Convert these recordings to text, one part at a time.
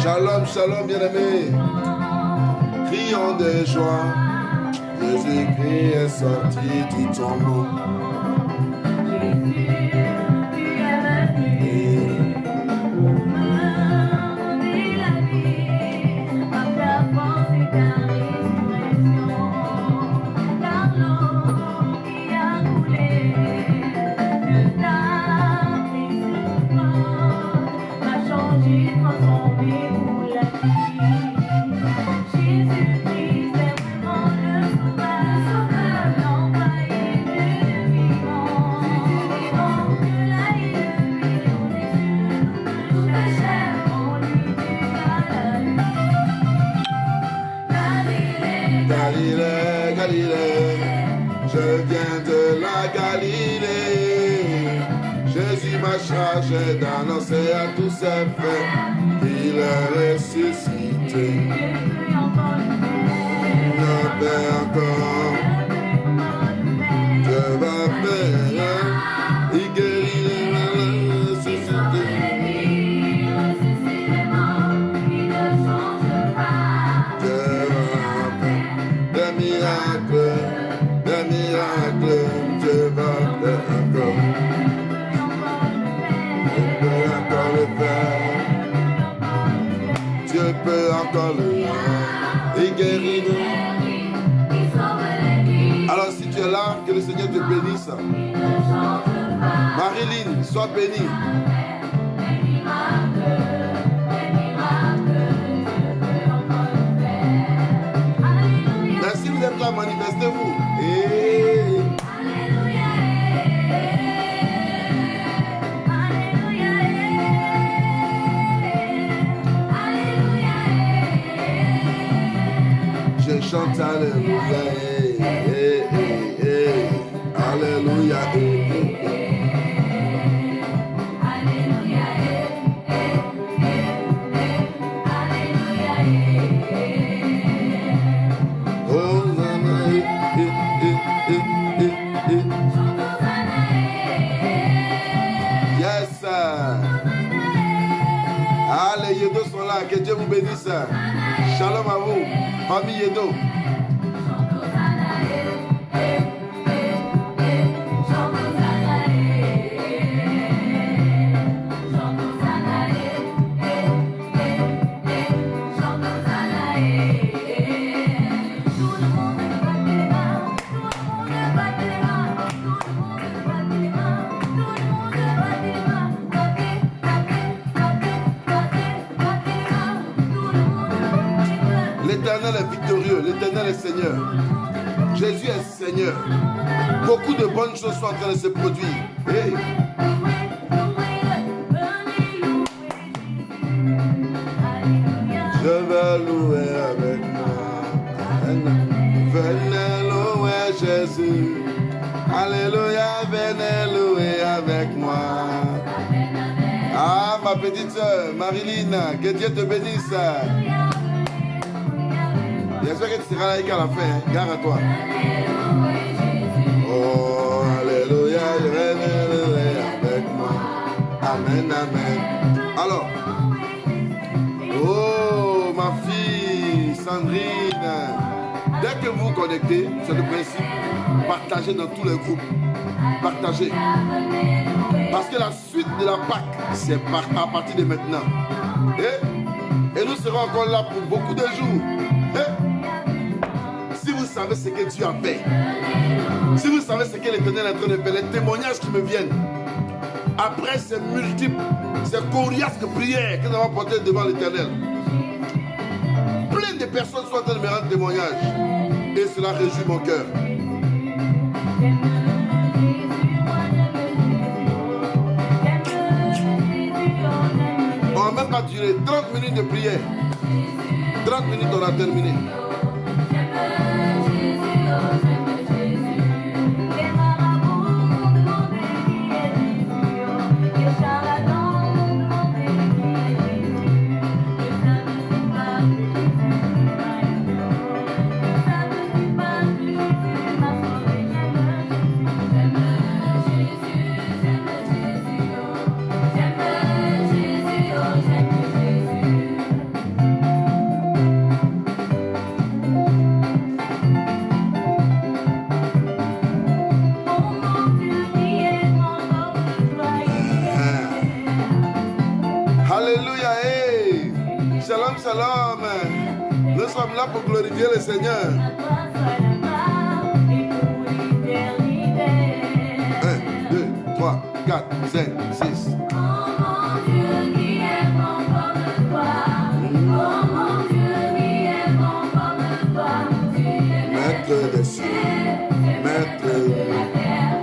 Shalom, shalom, bien-aimés. Crions de joie. Jésus-Christ est sorti du tombeau. Galilée, Galilée, je viens de la Galilée. Jésus m'a chargé d'annoncer à tous ses frères qu'il est ressuscité. Ne paix encore, Dieu va faire, il guérit les malades ressuscités. Des miracles, Dieu va faire encore. Dieu peut encore le faire. Il guérit. Alors si tu es là, que le Seigneur te bénisse. Marilyn, sois bénie. Merci, vous êtes là, manifestez-vous. Je chante Alléluia, Alléluia, Yes. Ah, les Yedo sont là, que Dieu vous bénisse. Shalom à vous, famille Yedo. L'Éternel est victorieux, l'Éternel est Seigneur. Jésus est Seigneur. Beaucoup de bonnes choses sont en train de se produire. Hey. Je vais louer avec moi. Venez louer Jésus. Alléluia, venez louer avec moi. Ah, ma petite soeur, Marilyn, que Dieu te bénisse. J'espère que tu seras là à la fin. Gare à toi. Oh, alléluia, venez louer avec moi. Amen, amen. Alors, oh, ma fille, Sandrine, dès que vous vous connectez, c'est le principe, partagez dans tous les groupes. Partagez. Parce que la suite de la Pâque, c'est à partir de maintenant. Et nous serons encore là pour beaucoup de jours. Si vous savez ce que Dieu a fait, si vous savez ce que l'Éternel est en train de faire, les témoignages qui me viennent, après ces multiples, ces coriaces prières que nous avons portées devant l'Éternel, plein de personnes sont en train de me rendre témoignage. Et cela réjouit mon cœur. durer 30 minutes de prière. 30 minutes, on a terminé. Shalom. Nous sommes là pour glorifier le Seigneur. 1, 2, 3, 4, 5, 6. Maître des cieux, maître de la terre,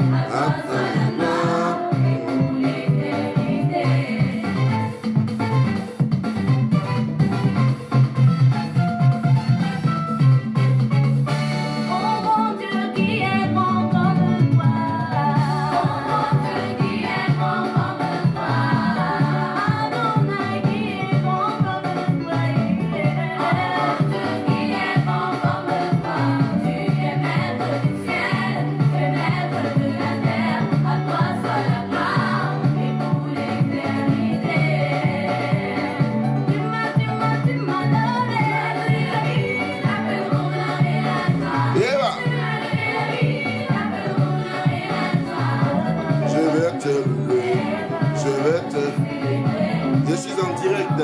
Je suis en direct.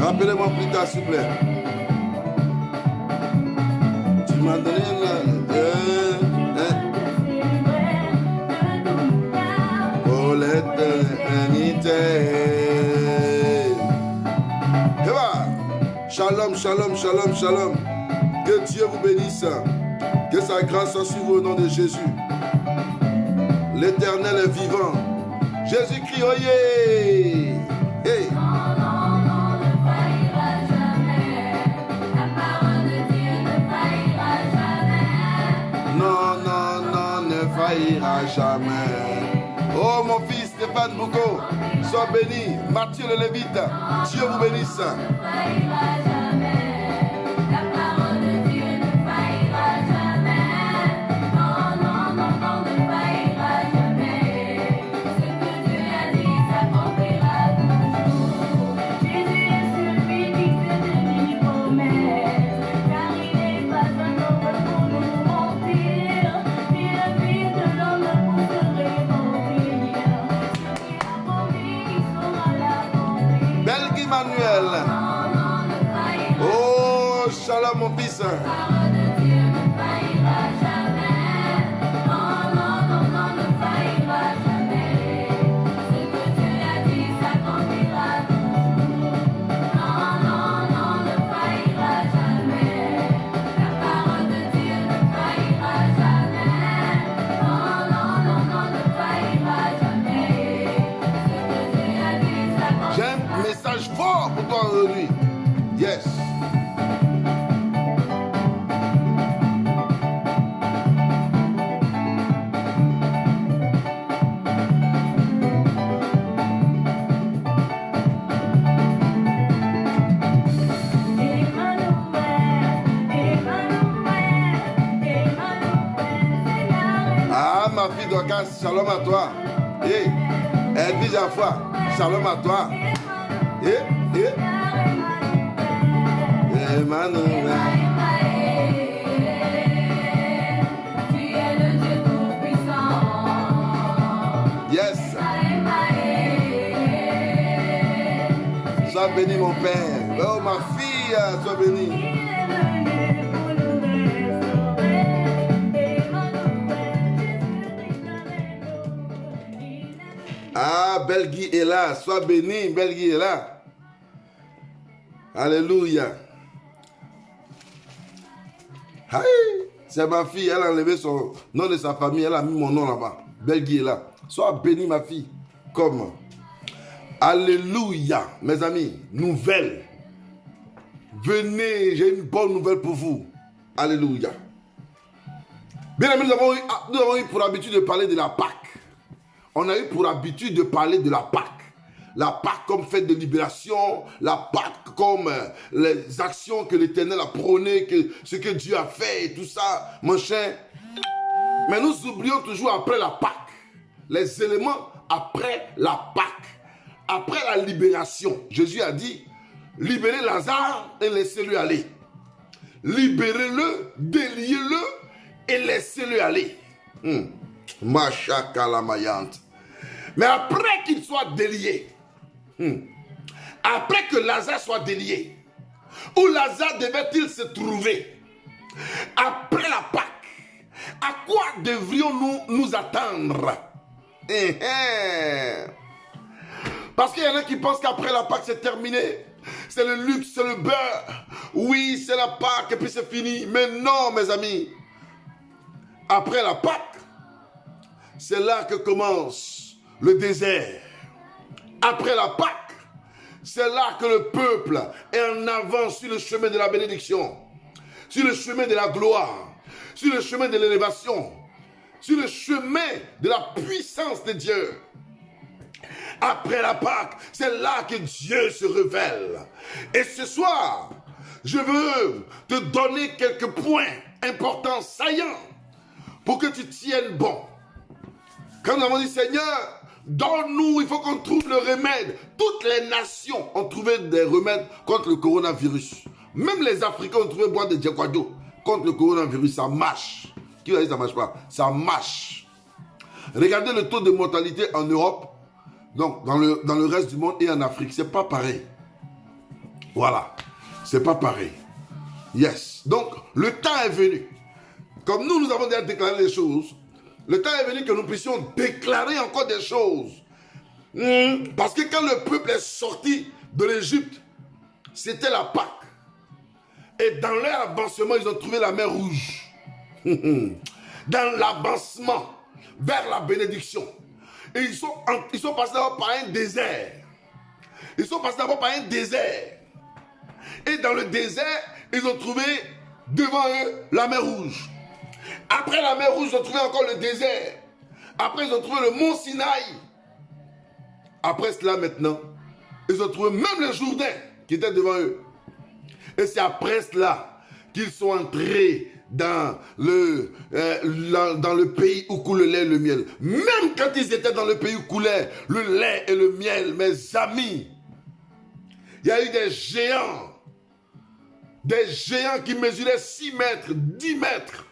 Rappelez-moi plus tard, s'il vous plaît. Tu m'as donné Paulette, unité. Shalom, shalom, shalom, shalom. Que Dieu vous bénisse. Que sa grâce soit sur vous au nom de Jésus. L'Éternel est vivant. Jésus-Christ, oyez! Hey! Non, non, non, ne faillira jamais. La parole de Dieu ne faillira jamais. Non, non, non, ne faillira jamais. Oh, mon fils Stéphane Boucault, sois béni. Mathieu le Lévite, Dieu vous bénisse. Ne faillira jamais. La parole de Dieu ne faillira jamais. Non, non, non, non, ne faillira jamais. Ce que Dieu a dit s'accomplira toujours. Jésus est celui qui se devine promesse, car il n'est pas un homme pour nous mentir, ni le fils de l'homme pour se repentir. Ce qu'il a promis, il saura l'accomplir. Belgi Manuel. Non, non, ne faillira jamais. Oh, shalom, mon fils. La parole de Dieu ne faillira jamais. Non, non, non, non, ne faillira jamais. Ce que Dieu a dit s'accomplira toujours. Non, non, non, ne faillira jamais. La parole de Dieu ne faillira jamais. Non, non, non, non, ne faillira jamais. Ce que Dieu a dit s'accomplira. J'ai un message fort pour toi aujourd'hui. Yes. Ah, ma fille Dorcas, shalom à toi. Eh, elle dit à fois, shalom à toi. Emmanuel. Tu es le Dieu tout-puissant. Yes. Sois béni, mon père. Oh, ma fille, sois bénie. Ah, Belgi est là. Sois béni, Belgi est là. Alléluia. Aïe. C'est ma fille. Elle a enlevé son nom de sa famille. Elle a mis mon nom là-bas. Belgi est là. Sois béni, ma fille. Comme. Alléluia, mes amis. Nouvelle. Venez, j'ai une bonne nouvelle pour vous. Alléluia. Bien amis, nous avons eu pour habitude de parler de la Pâque. On a eu pour habitude de parler de la Pâque. La Pâque comme fête de libération, la Pâque comme les actions que l'Éternel a prônées, ce que Dieu a fait et tout ça, mon cher. Mais nous oublions toujours après la Pâque, les éléments après la Pâque, après la libération. Jésus a dit, libérez Lazare et laissez-le aller. Libérez-le, déliez-le et laissez-le aller. Machakalamayante. Mais après qu'il soit délié, après que Lazare soit délié, où Lazare devait-il se trouver? Après la Pâque, à quoi devrions-nous nous attendre? Parce qu'il y en a qui pensent qu'après la Pâque c'est terminé. C'est le luxe, c'est le beurre. Oui, c'est la Pâque et puis c'est fini. Mais non, mes amis. Après la Pâque, c'est là que commence le désert. Après la Pâque, c'est là que le peuple est en avant sur le chemin de la bénédiction, sur le chemin de la gloire, sur le chemin de l'élévation, sur le chemin de la puissance de Dieu. Après la Pâque, c'est là que Dieu se révèle. Et ce soir, je veux te donner quelques points importants, saillants, pour que tu tiennes bon. Quand nous avons dit, Seigneur, donne-nous, il faut qu'on trouve le remède. Toutes les nations ont trouvé des remèdes contre le coronavirus. Même les Africains ont trouvé boire des djekwado contre le coronavirus. Ça marche. Qui va dire que ça ne marche pas? Ça marche. Regardez le taux de mortalité en Europe, donc dans le reste du monde et en Afrique. C'est pas pareil. Voilà. C'est pas pareil. Yes. Donc, le temps est venu. Comme nous avons déjà déclaré les choses, le temps est venu que nous puissions déclarer encore des choses. Parce que quand le peuple est sorti de l'Égypte, c'était la Pâque. Et dans leur avancement, ils ont trouvé la mer Rouge. Dans l'avancement vers la bénédiction. Et ils sont passés d'abord par un désert. Ils sont passés d'abord par un désert. Et dans le désert, ils ont trouvé devant eux la mer Rouge. Après la mer Rouge, ils ont trouvé encore le désert. Après, ils ont trouvé le mont Sinaï. Après cela, maintenant, ils ont trouvé même le Jourdain qui était devant eux. Et c'est après cela qu'ils sont entrés dans le pays où coule le lait et le miel. Même quand ils étaient dans le pays où coulait le lait et le miel, mes amis, il y a eu des géants qui mesuraient 6 mètres, 10 mètres.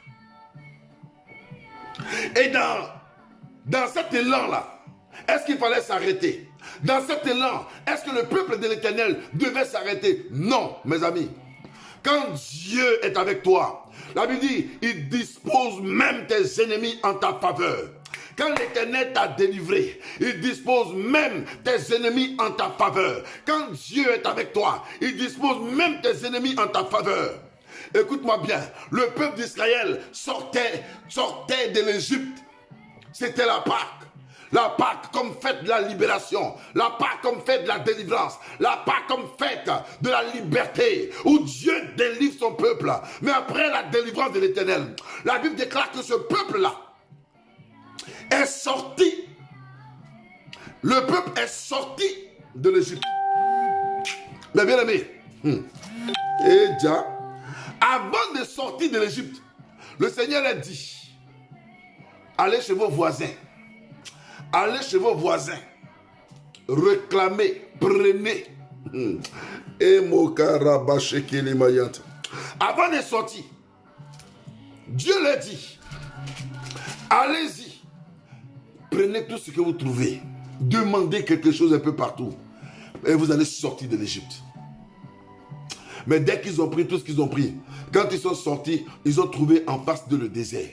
Et dans cet élan-là, est-ce qu'il fallait s'arrêter? Dans cet élan, est-ce que le peuple de l'Éternel devait s'arrêter? Non, mes amis. Quand Dieu est avec toi, la Bible dit, il dispose même tes ennemis en ta faveur. Quand l'Éternel t'a délivré, il dispose même tes ennemis en ta faveur. Quand Dieu est avec toi, il dispose même tes ennemis en ta faveur. Écoute-moi bien, le peuple d'Israël sortait de l'Égypte. C'était la Pâque. La Pâque comme fête de la libération. La Pâque comme fête de la délivrance. La Pâque comme fête de la liberté. Où Dieu délivre son peuple. Mais après la délivrance de l'Éternel, la Bible déclare que ce peuple-là est sorti. Le peuple est sorti de l'Égypte. Mais bien aimé, et déjà, avant de sortir de l'Égypte, le Seigneur a dit, allez chez vos voisins. Allez chez vos voisins. Réclamez, prenez. Avant de sortir, Dieu leur dit, allez-y, prenez tout ce que vous trouvez. Demandez quelque chose un peu partout. Et vous allez sortir de l'Égypte. Mais dès qu'ils ont pris tout ce qu'ils ont pris, quand ils sont sortis, ils ont trouvé en face de le désert.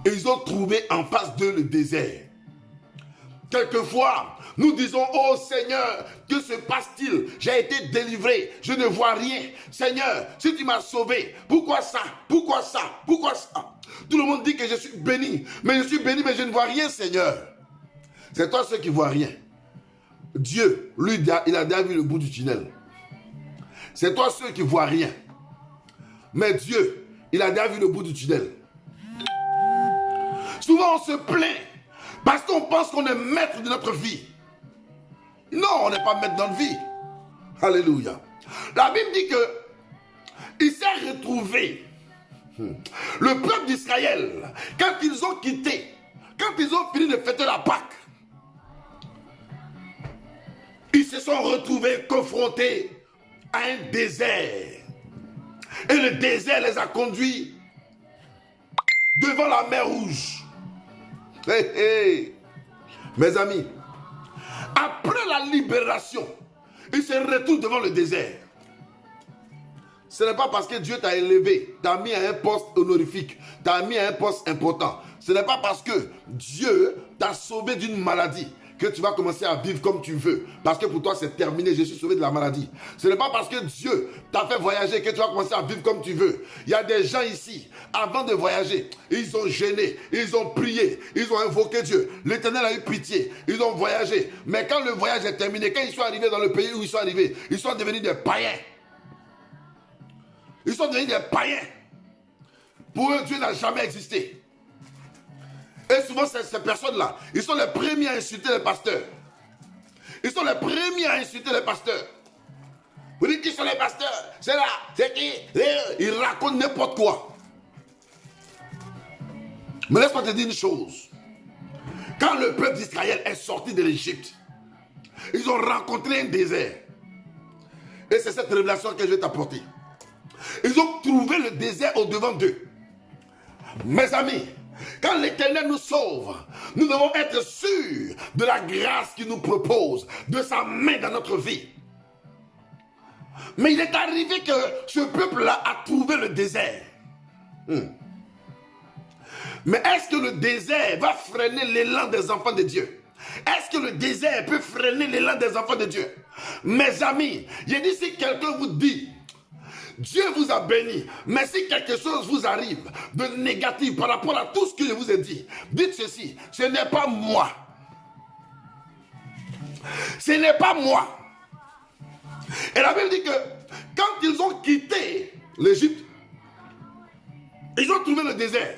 Ils ont trouvé en face d'eux le désert. Quelquefois, nous disons, oh Seigneur, que se passe-t-il? J'ai été délivré, je ne vois rien. Seigneur, si tu m'as sauvé, pourquoi ça? Pourquoi ça? Pourquoi ça? Tout le monde dit que je suis béni. Mais je suis béni, mais je ne vois rien, Seigneur. C'est toi ceux qui ne voient rien. Dieu, lui, il a déjà vu le bout du tunnel. C'est toi ceux qui ne voient rien. Mais Dieu, il a déjà vu le bout du tunnel. Souvent, on se plaint parce qu'on pense qu'on est maître de notre vie. Non, on n'est pas maître de notre vie. Alléluia. La Bible dit que il s'est retrouvé. Le peuple d'Israël, quand ils ont quitté, quand ils ont fini de fêter la Pâque, ils se sont retrouvés confrontés à un désert. Et le désert les a conduits devant la mer Rouge. Hey, hey. Mes amis, après la libération, ils se retrouvent devant le désert. Ce n'est pas parce que Dieu t'a élevé, t'a mis à un poste honorifique, t'a mis à un poste important. Ce n'est pas parce que Dieu t'a sauvé d'une maladie que tu vas commencer à vivre comme tu veux. Parce que pour toi, c'est terminé, je suis sauvé de la maladie. Ce n'est pas parce que Dieu t'a fait voyager que tu vas commencer à vivre comme tu veux. Il y a des gens ici, avant de voyager, ils ont gêné, ils ont prié, ils ont invoqué Dieu. L'Éternel a eu pitié, ils ont voyagé. Mais quand le voyage est terminé, quand ils sont arrivés dans le pays où ils sont arrivés, ils sont devenus des païens. Ils sont devenus des païens. Pour eux, Dieu n'a jamais existé. Et souvent, ces personnes-là, ils sont les premiers à insulter les pasteurs. Ils sont les premiers à insulter les pasteurs. Vous dites qui sont les pasteurs? C'est là, c'est qui? Ils racontent n'importe quoi. Mais laisse-moi te dire une chose. Quand le peuple d'Israël est sorti de l'Égypte, ils ont rencontré un désert. Et c'est cette révélation que je vais t'apporter. Ils ont trouvé le désert au-devant d'eux. Mes amis, quand l'Éternel nous sauve, nous devons être sûrs de la grâce qu'il nous propose, de sa main dans notre vie. Mais il est arrivé que ce peuple-là a trouvé le désert. Mais est-ce que le désert va freiner l'élan des enfants de Dieu? Est-ce que le désert peut freiner l'élan des enfants de Dieu? Mes amis, j'ai dit si quelqu'un vous dit Dieu vous a béni, mais si quelque chose vous arrive de négatif par rapport à tout ce que je vous ai dit, dites ceci, ce n'est pas moi. Ce n'est pas moi. Et la Bible dit que quand ils ont quitté l'Égypte, ils ont trouvé le désert.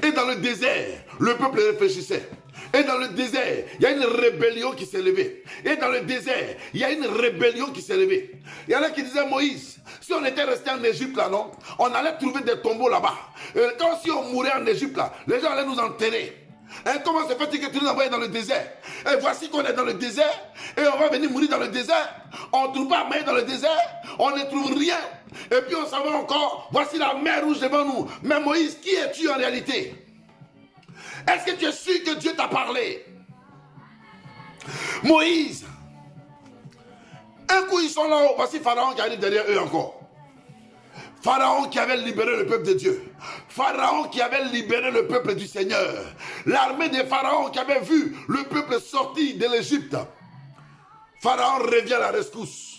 Et dans le désert, le peuple réfléchissait. Et dans le désert, il y a une rébellion qui s'est levée. Et dans le désert, il y a une rébellion qui s'est levée. Il y en a qui disaient, Moïse, si on était resté en Égypte là, non, on allait trouver des tombeaux là-bas. Et quand si on mourait en Égypte là, les gens allaient nous enterrer. Et comment se fait-il que tu nous envoies dans le désert? Et voici qu'on est dans le désert, et on va venir mourir dans le désert. On ne trouve pas maille dans le désert, on ne trouve rien. Et puis on s'en va encore, voici la mer Rouge devant nous. Mais Moïse, qui es-tu en réalité? Est-ce que tu es sûr que Dieu t'a parlé? Moïse, un coup ils sont là-haut, voici Pharaon qui arrive derrière eux encore. Pharaon qui avait libéré le peuple de Dieu. Pharaon qui avait libéré le peuple du Seigneur. L'armée des pharaons qui avait vu le peuple sortir de l'Égypte. Pharaon revient à la rescousse.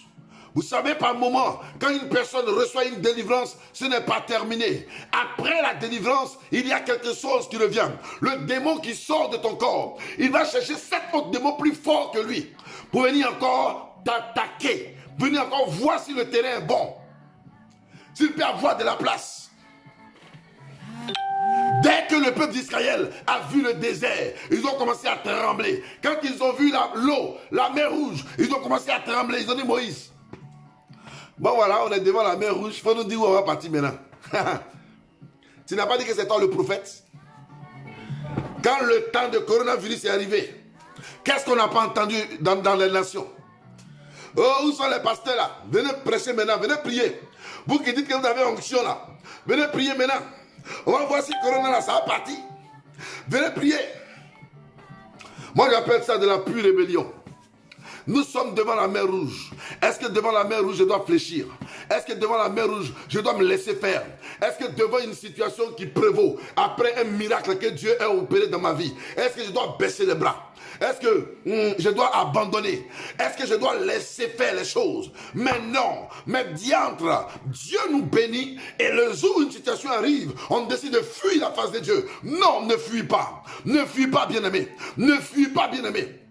Vous savez, par moment, quand une personne reçoit une délivrance, ce n'est pas terminé. Après la délivrance, il y a quelque chose qui revient. Le démon qui sort de ton corps, il va chercher 7 autres démons plus forts que lui pour venir encore t'attaquer. Venir encore voir si le terrain est bon. S'il peut avoir de la place. Dès que le peuple d'Israël a vu le désert, ils ont commencé à trembler. Quand ils ont vu l'eau, la mer Rouge, ils ont commencé à trembler. Ils ont dit, Moïse, bon voilà, on est devant la mer Rouge, il faut nous dire où on va partir maintenant. Tu n'as pas dit que c'est toi le prophète? Quand le temps de coronavirus est arrivé, qu'est-ce qu'on n'a pas entendu dans les nations? Oh, où sont les pasteurs là? Venez prêcher maintenant, venez prier. Vous qui dites que vous avez onction là, venez prier maintenant. On va voir si Corona là, ça va partir. Venez prier. Moi j'appelle ça de la pure rébellion. Nous sommes devant la mer Rouge. Est-ce que devant la mer Rouge je dois fléchir? Est-ce que devant la mer Rouge je dois me laisser faire? Est-ce que devant une situation qui prévaut, après un miracle que Dieu a opéré dans ma vie, est-ce que je dois baisser les bras? Est-ce que je dois abandonner? Est-ce que je dois laisser faire les choses? Mais non, mais diantre, Dieu nous bénit et le jour où une situation arrive, on décide de fuir la face de Dieu. Non, ne fuis pas. Ne fuis pas, bien-aimé. Ne fuis pas, bien-aimé.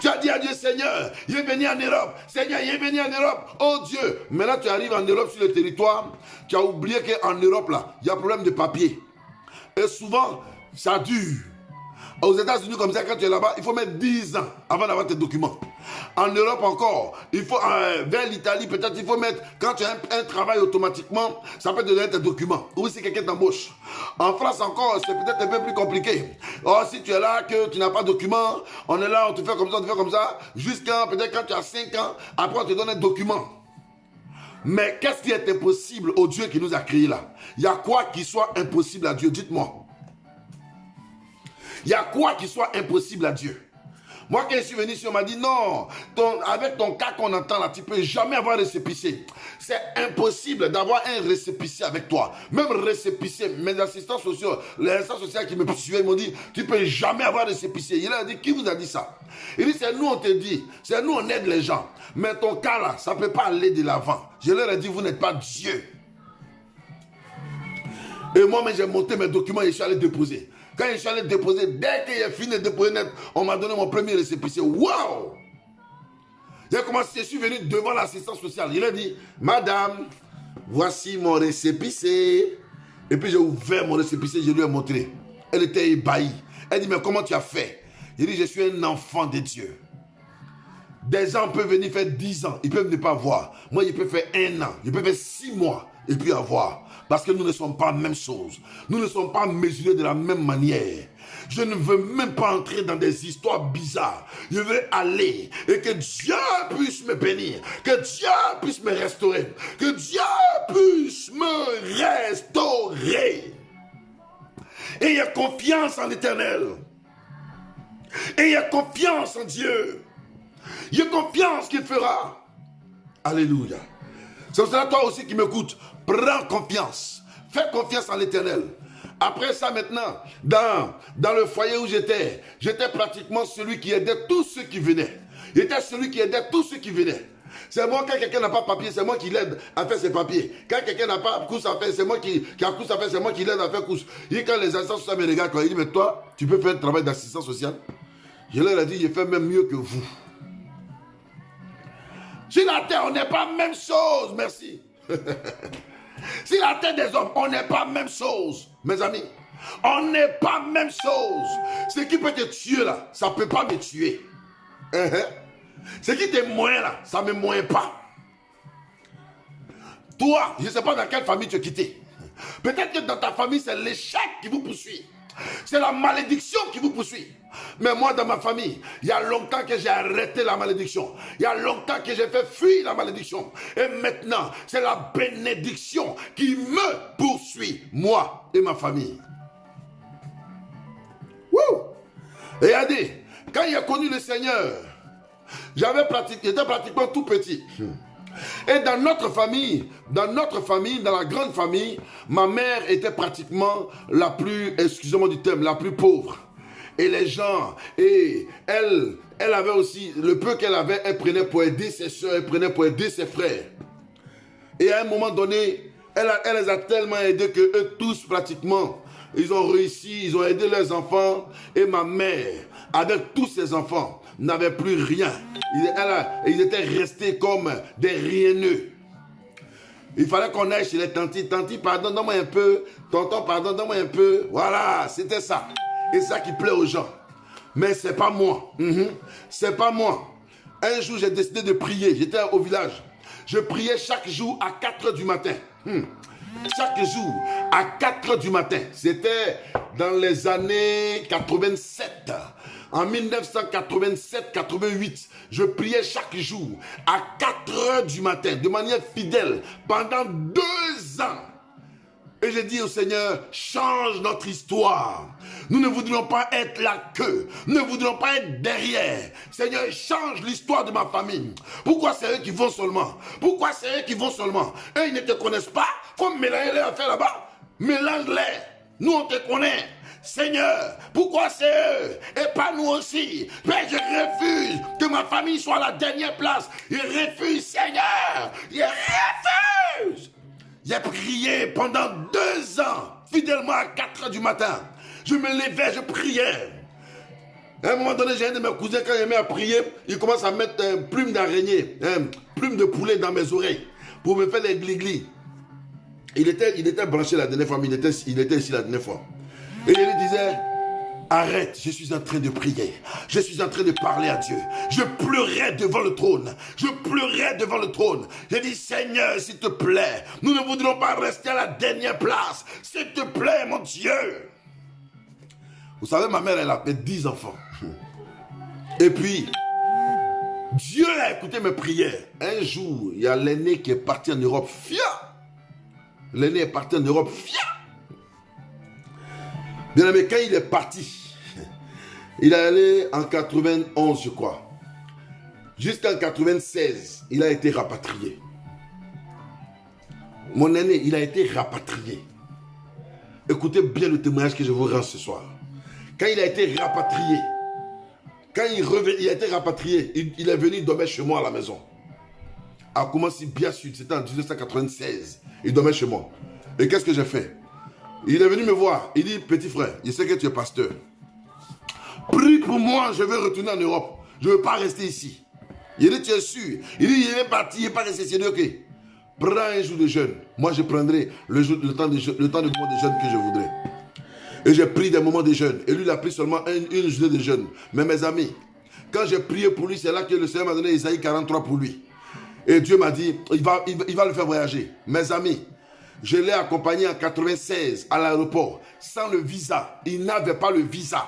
Tu as dit à Dieu, Seigneur, il est venu en Europe. Seigneur, il est venu en Europe. Oh Dieu. Maintenant, tu arrives en Europe sur le territoire. Tu as oublié qu'en Europe, là, il y a un problème de papier. Et souvent, ça dure. Aux États-Unis, comme ça, quand tu es là-bas, il faut mettre 10 ans avant d'avoir tes documents. En Europe encore, il faut, vers l'Italie, peut-être il faut mettre, quand tu as un travail automatiquement, ça peut te donner tes documents. Ou si quelqu'un t'embauche. En France encore, c'est peut-être un peu plus compliqué. Or, si tu es là, que tu n'as pas de documents, on est là, on te fait comme ça, on te fait comme ça, jusqu'à peut-être quand tu as 5 ans, après on te donne un document. Mais qu'est-ce qui est impossible au Dieu qui nous a créés là? Il y a quoi qui soit impossible à Dieu? Dites-moi. Il y a quoi qui soit impossible à Dieu? Moi, quand je suis venu ici, on m'a dit non, avec ton cas qu'on entend là, tu ne peux jamais avoir récépissé. C'est impossible d'avoir un récépissé avec toi. Même récépissé, mes assistants sociaux, les assistants sociaux qui me suivaient, ils m'ont dit, tu ne peux jamais avoir récépissé. Il a dit, qui vous a dit ça? Il dit, c'est nous, on te dit, c'est nous, on aide les gens. Mais ton cas là, ça ne peut pas aller de l'avant. Je leur ai dit, vous n'êtes pas Dieu. Et moi, j'ai monté mes documents et je suis allé déposer. Quand je suis allé déposer, dès qu'il a fini de déposer net, on m'a donné mon premier récépissé. Waouh! J'ai commencé, je suis venu devant l'assistance sociale. Il a dit, madame, voici mon récépissé. Et puis j'ai ouvert mon récépissé, je lui ai montré. Elle était ébahie. Elle dit, mais comment tu as fait? J'ai dit, je suis un enfant de Dieu. Des gens peuvent venir faire 10 ans, ils peuvent ne pas voir. Moi, je peux faire 1 an, je peux faire 6 mois et puis avoir. Parce que nous ne sommes pas la même chose. Nous ne sommes pas mesurés de la même manière. Je ne veux même pas entrer dans des histoires bizarres. Je veux aller et que Dieu puisse me bénir. Que Dieu puisse me restaurer. Que Dieu puisse me restaurer. Ayez confiance en l'Éternel. Ayez confiance en Dieu. Ayez confiance qu'il fera. Alléluia. C'est pour cela, toi aussi qui m'écoutes, prends confiance. Fais confiance en l'Éternel. Après ça, maintenant, dans le foyer où j'étais pratiquement celui qui aidait tous ceux qui venaient. J'étais celui qui aidait tous ceux qui venaient. C'est moi, quand quelqu'un n'a pas de papier, c'est moi qui l'aide à faire ses papiers. Quand quelqu'un n'a pas de course à faire, c'est moi qui a course à faire, c'est moi qui l'aide à faire course. Et quand les assistants sociaux me regardent, quand ils disent, mais toi, tu peux faire un travail d'assistant social? Je leur ai dit, je fais même mieux que vous. Sur la terre, on n'est pas la même chose, merci. Sur la terre des hommes, on n'est pas la même chose, mes amis. On n'est pas la même chose. Ce qui peut te tuer là, ça ne peut pas me tuer. Ce qui te moint là, ça ne me moint pas. Toi, je ne sais pas dans quelle famille tu es quitté. Peut-être que dans ta famille, c'est l'échec qui vous poursuit. C'est la malédiction qui vous poursuit. Mais moi, dans ma famille, il y a longtemps que j'ai arrêté la malédiction. Il y a longtemps que j'ai fait fuir la malédiction. Et maintenant, c'est la bénédiction qui me poursuit, moi et ma famille. Wouh! Regardez, quand il a connu le Seigneur, j'étais pratiquement tout petit. Et dans notre famille, dans la grande famille, ma mère était pratiquement la plus, excusez-moi du terme, la plus pauvre. Et les gens, et elle avait aussi, le peu qu'elle avait, elle prenait pour aider ses soeurs, elle prenait pour aider ses frères. Et à un moment donné, elle les a tellement aidés que eux tous pratiquement, ils ont réussi, ils ont aidé leurs enfants. Et ma mère, avec tous ses enfants, n'avait plus rien. Ils étaient restés comme des rieneux. Il fallait qu'on aille chez les tantis. Tanti, pardon, donne-moi un peu. Tonton, pardon, donne-moi un peu. Voilà, c'était ça. Et ça qui plaît aux gens. Mais c'est pas moi. C'est pas moi. Un jour, j'ai décidé de prier. J'étais au village. Je priais chaque jour à 4 h du matin. Chaque jour à 4 h du matin. C'était dans les années 87. En 1987-88, je priais chaque jour à 4 h du matin, de manière fidèle, pendant 2 ans. Et j'ai dit au Seigneur, change notre histoire. Nous ne voudrions pas être la queue. Nous ne voudrions pas être derrière. Seigneur, change l'histoire de ma famille. Pourquoi c'est eux qui vont seulement? Pourquoi c'est eux qui vont seulement? Eux, ils ne te connaissent pas. Faut mélanger les affaires là-bas. Mélange-les. Nous, on te connaît. Seigneur, pourquoi c'est eux et pas nous aussi? Mais je refuse que ma famille soit à la dernière place. Je refuse, Seigneur. Je refuse. J'ai prié pendant 2 ans, fidèlement à 4 h du matin. Je me levais, je priais. À un moment donné, j'ai un de mes cousins, quand il met à prier, il commence à mettre une plume d'araignée, plume de poulet dans mes oreilles pour me faire des glis-glis. Il était branché la dernière fois, mais il était ici la dernière fois. Et il lui disait, arrête, je suis en train de prier. Je suis en train de parler à Dieu. Je pleurais devant le trône. Je pleurais devant le trône. J'ai dit, Seigneur, s'il te plaît, nous ne voudrons pas rester à la dernière place. S'il te plaît, mon Dieu. Vous savez, ma mère, elle a fait 10 enfants. Et puis, Dieu a écouté mes prières. Un jour, il y a l'aîné qui est parti en Europe. L'aîné est parti en Europe. Bien aimé, quand il est parti, il est allé en 91, je crois. Jusqu'en 96, il a été rapatrié. Mon aîné, il a été rapatrié. Écoutez bien le témoignage que je vous rends ce soir. Quand il a été rapatrié, quand il a été rapatrié, il est venu dormir chez moi à la maison. À Koumassi, bien sûr, c'était en 1996. Il dormait chez moi. Et qu'est-ce que j'ai fait? Il est venu me voir. Il dit, petit frère, je sais que tu es pasteur. Prie pour moi, je veux retourner en Europe. Je ne veux pas rester ici. Il dit, tu es sûr? Il dit, il est parti, il n'est pas resté ici. Il dit, ok, prends un jour de jeûne. Moi, je prendrai le temps de jeûne que je voudrais. Et j'ai pris des moments de jeûne. Et lui, il a pris seulement une journée de jeûne. Mais mes amis, quand j'ai prié pour lui, c'est là que le Seigneur m'a donné Isaïe 43 pour lui. Et Dieu m'a dit, il va le faire voyager. Mes amis, je l'ai accompagné en 96 à l'aéroport, sans le visa. Il n'avait pas le visa.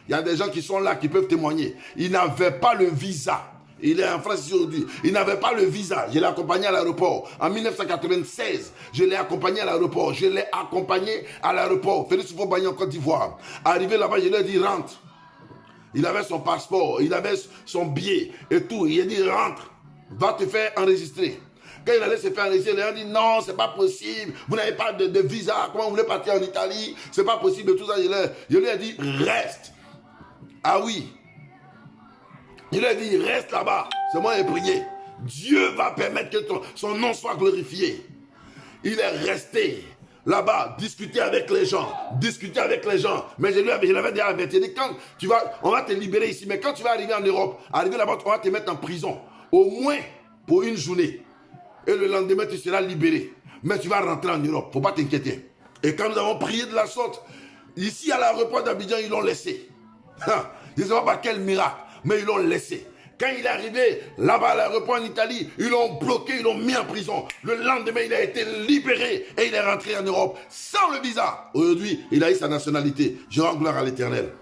Il y a des gens qui sont là, qui peuvent témoigner. Il n'avait pas le visa. Il est en France aujourd'hui. Il n'avait pas le visa. Je l'ai accompagné à l'aéroport. En 1996, je l'ai accompagné à l'aéroport. Je l'ai accompagné à l'aéroport. Félix Houphouët-Boigny en Côte d'Ivoire. Arrivé là-bas, je lui ai dit, rentre. Il avait son passeport, il avait son billet et tout. Il a dit, rentre, va te faire enregistrer. Quand il allait se faire enregistrer, il a dit, non, c'est pas possible. Vous n'avez pas de visa. Comment vous voulez partir en Italie? C'est pas possible. Tout ça, je lui ai dit, reste. Ah oui. Il a dit, reste là-bas. C'est moi qui ai prié. Dieu va permettre que son nom soit glorifié. Il est resté là-bas, discuter avec les gens. Mais je l'avais déjà averti. Quand on va te libérer ici. Mais quand tu vas arriver en Europe, arriver là-bas, on va te mettre en prison. Au moins pour une journée. Et le lendemain, tu seras libéré. Mais tu vas rentrer en Europe. Il ne faut pas t'inquiéter. Et quand nous avons prié de la sorte, ici à l'aéroport d'Abidjan, ils l'ont laissé. Je ne sais pas par quel miracle. Mais ils l'ont laissé. Quand il est arrivé là-bas à l'aéroport en Italie, ils l'ont bloqué, ils l'ont mis en prison. Le lendemain, il a été libéré et il est rentré en Europe sans le visa. Aujourd'hui, il a eu sa nationalité. Je rends gloire à l'Éternel.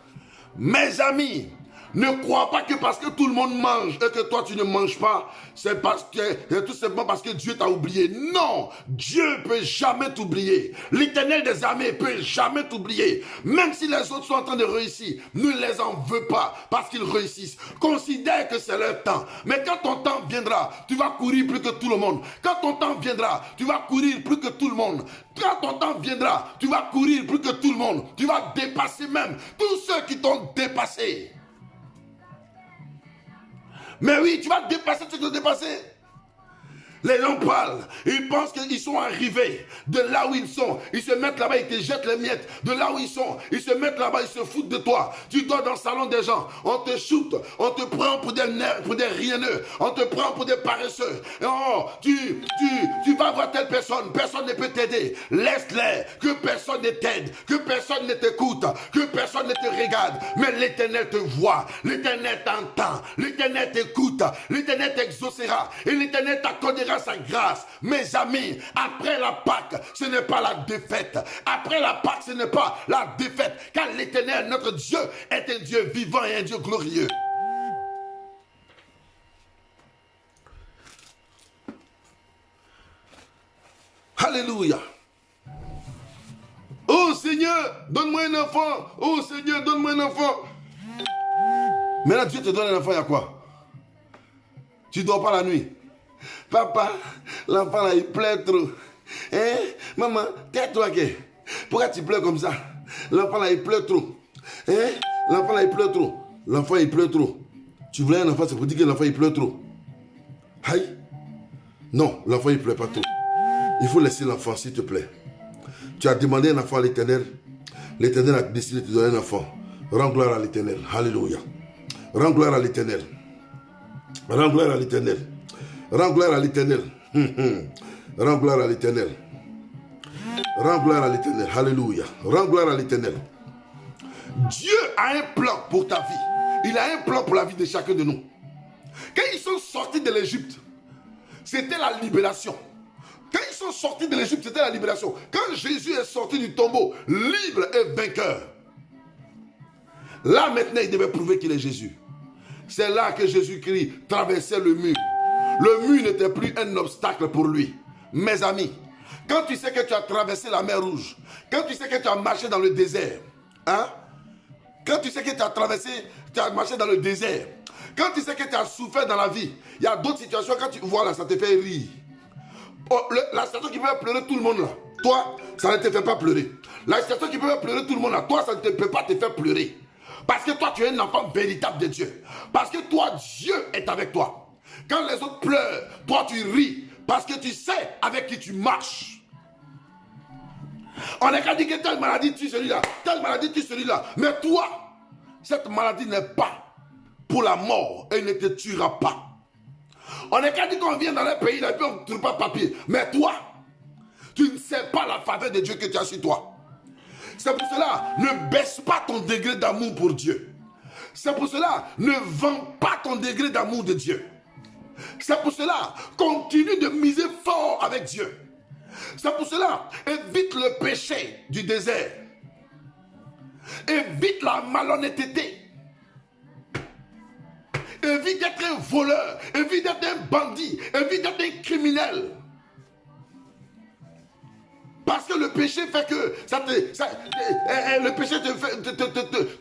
Mes amis, ne crois pas que parce que tout le monde mange et que toi tu ne manges pas, c'est tout simplement parce que Dieu t'a oublié. Non, Dieu ne peut jamais t'oublier. L'Éternel des armées ne peut jamais t'oublier. Même si les autres sont en train de réussir, ne les en veux pas parce qu'ils réussissent. Considère que c'est leur temps. Mais quand ton temps viendra, tu vas courir plus que tout le monde. Quand ton temps viendra, tu vas courir plus que tout le monde. Quand ton temps viendra, tu vas courir plus que tout le monde. Tu vas dépasser même tous ceux qui t'ont dépassé. Mais oui, tu vas dépasser ce que tu as dépassé. Les gens parlent, ils pensent qu'ils sont arrivés de là où ils sont. Ils se mettent là-bas, ils te jettent les miettes. De là où ils sont, ils se mettent là-bas, ils se foutent de toi. Tu dors dans le salon des gens, on te shoot, on te prend pour des rienneux, on te prend pour des paresseux. Oh, tu vas voir telle personne, personne ne peut t'aider. Laisse-les, que personne ne t'aide, que personne ne t'écoute, que personne ne te regarde. Mais l'Éternel te voit, l'Éternel t'entend, l'Éternel t'écoute, l'Éternel t'exaucera et l'Éternel t'accordera sa grâce. Mes amis, après la Pâque, ce n'est pas la défaite. Après la Pâque, ce n'est pas la défaite. Car l'Éternel, notre Dieu, est un Dieu vivant et un Dieu glorieux. Alléluia. Oh Seigneur, donne-moi un enfant. Oh Seigneur, donne-moi un enfant. Maintenant, Dieu te donne un enfant, il y a quoi? Tu ne dors pas la nuit. Papa, l'enfant là, il pleure trop. Hein? Maman, tais-toi. Pourquoi tu pleures comme ça? l'enfant là, il pleure trop. Hein? L'enfant là, il pleure trop. L'enfant, il pleure trop. Tu voulais un enfant, c'est pour dire que l'enfant, il pleure trop. Aïe. Non, l'enfant, il ne pleure pas trop. Il faut laisser l'enfant, s'il te plaît. Tu as demandé un enfant à l'Éternel. L'Éternel a décidé de te donner un enfant. Rends gloire à l'Éternel. Alléluia. Rends gloire à l'Éternel. Rends gloire à l'Éternel. Rends gloire à l'Éternel. Rends gloire à l'Éternel. Rends gloire à l'Éternel. Alléluia. Rends gloire à l'Éternel. Dieu a un plan pour ta vie. Il a un plan pour la vie de chacun de nous. Quand ils sont sortis de l'Égypte, c'était la libération. Quand ils sont sortis de l'Égypte, c'était la libération. Quand Jésus est sorti du tombeau, libre et vainqueur, là maintenant, il devait prouver qu'il est Jésus. C'est là que Jésus-Christ traversait le mur. Le mur n'était plus un obstacle pour lui. Mes amis, quand tu sais que tu as traversé la mer Rouge, quand tu sais que tu as marché dans le désert, hein? Quand tu sais que tu as traversé, tu as marché dans le désert, quand tu sais que tu as souffert dans la vie, il y a d'autres situations, quand tu vois là, ça te fait rire. Oh, la situation qui peut faire pleurer tout le monde là, toi, ça ne te fait pas pleurer. La situation qui peut faire pleurer tout le monde là, toi, ça ne peut pas te faire pleurer. Parce que toi, tu es un enfant véritable de Dieu. Parce que toi, Dieu est avec toi. Quand les autres pleurent, toi, tu ris. Parce que tu sais avec qui tu marches. On n'a qu'à dire que telle maladie tue celui-là, telle maladie tue celui-là. Mais toi, cette maladie n'est pas pour la mort et ne te tuera pas. On n'a qu'à dire qu'on vient dans les pays là et puis on ne trouve pas papier. Mais toi, tu ne sais pas la faveur de Dieu que tu as sur toi. C'est pour cela, ne baisse pas ton degré d'amour pour Dieu. C'est pour cela, ne vends pas ton degré d'amour de Dieu. C'est pour cela, continue de miser fort avec Dieu. C'est pour cela, évite le péché du désert. Évite la malhonnêteté. Évite d'être un voleur. Évite d'être un bandit. Évite d'être un criminel. Parce que le péché fait que le péché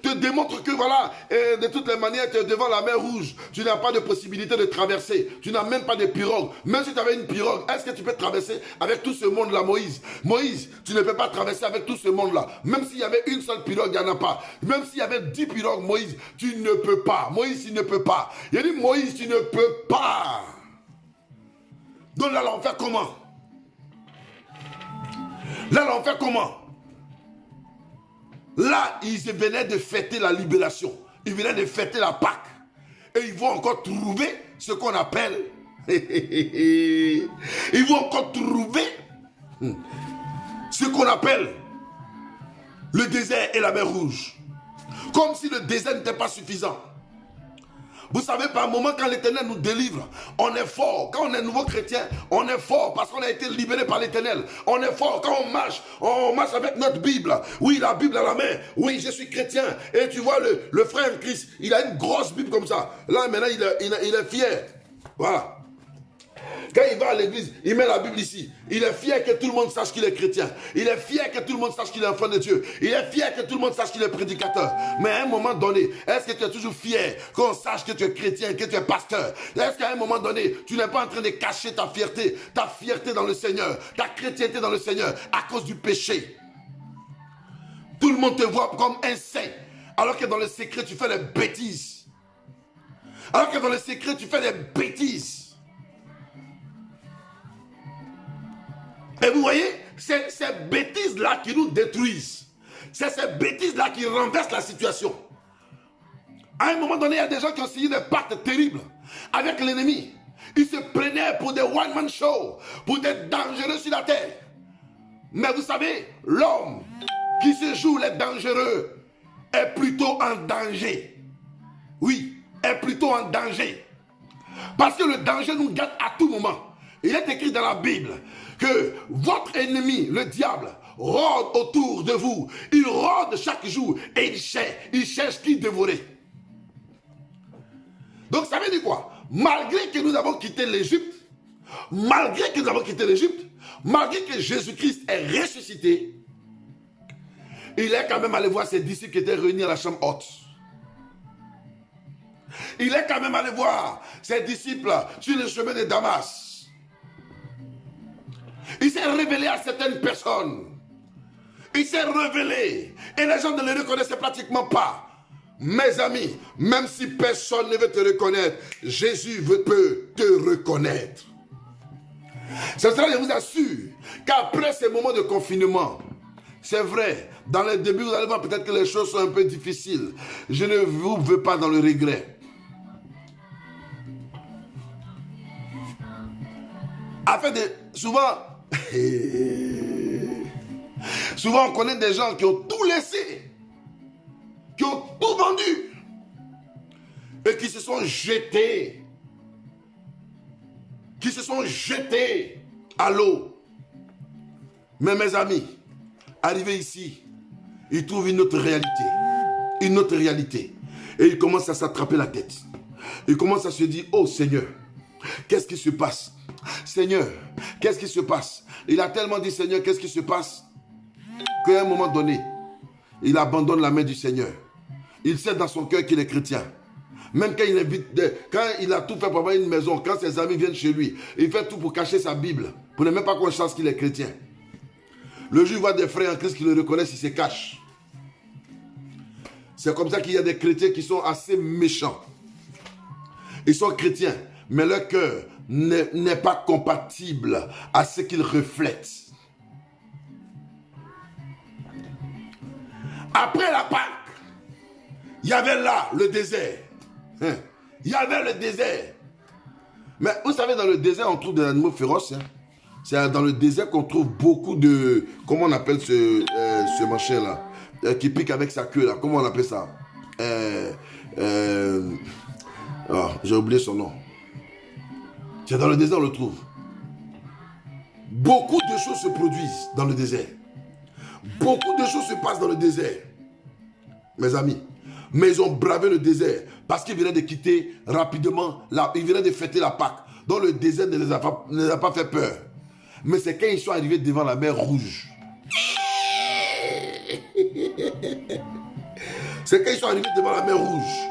te démontre que voilà, de toutes les manières, tu es devant la mer Rouge. Tu n'as pas de possibilité de traverser. Tu n'as même pas de pirogue. Même si tu avais une pirogue, est-ce que tu peux traverser avec tout ce monde-là, Moïse? Moïse, tu ne peux pas traverser avec tout ce monde-là. Même s'il y avait une seule pirogue, il n'y en a pas. Même s'il y avait 10 pirogues, Moïse, tu ne peux pas. Moïse, tu ne peux pas. Il dit, Moïse, tu ne peux pas. Donc là, on fait comment? Là, on fait comment? Là, ils venaient de fêter la libération. Ils venaient de fêter la Pâque. Et ils vont encore trouver ce qu'on appelle... ils vont encore trouver ce qu'on appelle le désert et la mer Rouge. Comme si le désert n'était pas suffisant. Vous savez, par moment, quand l'Éternel nous délivre, on est fort. Quand on est nouveau chrétien, on est fort parce qu'on a été libéré par l'Éternel. On est fort. Quand on marche avec notre Bible. Oui, la Bible à la main. Oui, je suis chrétien. Et tu vois, le frère Christ, il a une grosse Bible comme ça. Là, maintenant, il est fier. Voilà. Quand il va à l'église, il met la Bible ici. Il est fier que tout le monde sache qu'il est chrétien. Il est fier que tout le monde sache qu'il est enfant de Dieu. Il est fier que tout le monde sache qu'il est prédicateur. Mais à un moment donné, est-ce que tu es toujours fier qu'on sache que tu es chrétien, que tu es pasteur? Est-ce qu'à un moment donné, tu n'es pas en train de cacher ta fierté dans le Seigneur, ta chrétienté dans le Seigneur à cause du péché? Tout le monde te voit comme un saint, alors que dans le secret, tu fais des bêtises. Alors que dans le secret, tu fais des bêtises. Et vous voyez, c'est ces bêtises-là qui nous détruisent. C'est ces bêtises-là qui renversent la situation. À un moment donné, il y a des gens qui ont signé des pactes terribles avec l'ennemi. Ils se prenaient pour des one-man shows, pour des dangereux sur la terre. Mais vous savez, l'homme qui se joue les dangereux est plutôt en danger. Oui, est plutôt en danger. Parce que le danger nous garde à tout moment. Il est écrit dans la Bible que votre ennemi, le diable, rôde autour de vous. Il rôde chaque jour et il cherche qui dévorer. Donc ça veut dire quoi? Malgré que nous avons quitté l'Égypte, malgré que Jésus-Christ est ressuscité, il est quand même allé voir ses disciples qui étaient réunis à la chambre haute. Il est quand même allé voir ses disciples sur le chemin de Damas. Il s'est révélé à certaines personnes. Il s'est révélé. Et les gens ne le reconnaissaient pratiquement pas. Mes amis, même si personne ne veut te reconnaître, Jésus peut te reconnaître. C'est pour ça que je vous assure qu'après ces moments de confinement, c'est vrai, dans les débuts, vous allez voir peut-être que les choses sont un peu difficiles. Je ne vous veux pas dans le regret. Afin de, souvent, on connaît des gens qui ont tout laissé, qui ont tout vendu et qui se sont jetés à l'eau. Mais mes amis, arrivés ici, ils trouvent une autre réalité. Et ils commencent à s'attraper la tête. Ils commencent à se dire, oh Seigneur, qu'est-ce qui se passe? Seigneur, qu'est-ce qui se passe? Il a tellement dit, Seigneur, qu'est-ce qui se passe? Qu'à un moment donné, il abandonne la main du Seigneur. Il sait dans son cœur qu'il est chrétien. Même quand il a tout fait pour avoir une maison, quand ses amis viennent chez lui, il fait tout pour cacher sa Bible, pour ne même pas qu'on sache qu'il est chrétien. Le jour où il voit des frères en Christ qui le reconnaissent, il se cache. C'est comme ça qu'il y a des chrétiens qui sont assez méchants. Ils sont chrétiens, mais leur cœur n'est pas compatible à ce qu'ils reflètent. Après la Pâque, il y avait là le désert. Il y avait le désert. Mais vous savez, dans le désert, on trouve des animaux féroces. C'est dans le désert qu'on trouve beaucoup de... Comment on appelle ce machin-là qui pique avec sa queue, là. Comment on appelle ça? J'ai oublié son nom. C'est dans le désert on le trouve. Beaucoup de choses se produisent dans le désert. Beaucoup de choses se passent dans le désert. Mes amis. Mais ils ont bravé le désert parce qu'ils venaient de quitter rapidement, ils venaient de fêter la Pâque. Donc le désert ne les a pas fait peur. Mais c'est quand ils sont arrivés devant la mer Rouge. C'est quand ils sont arrivés devant la mer Rouge.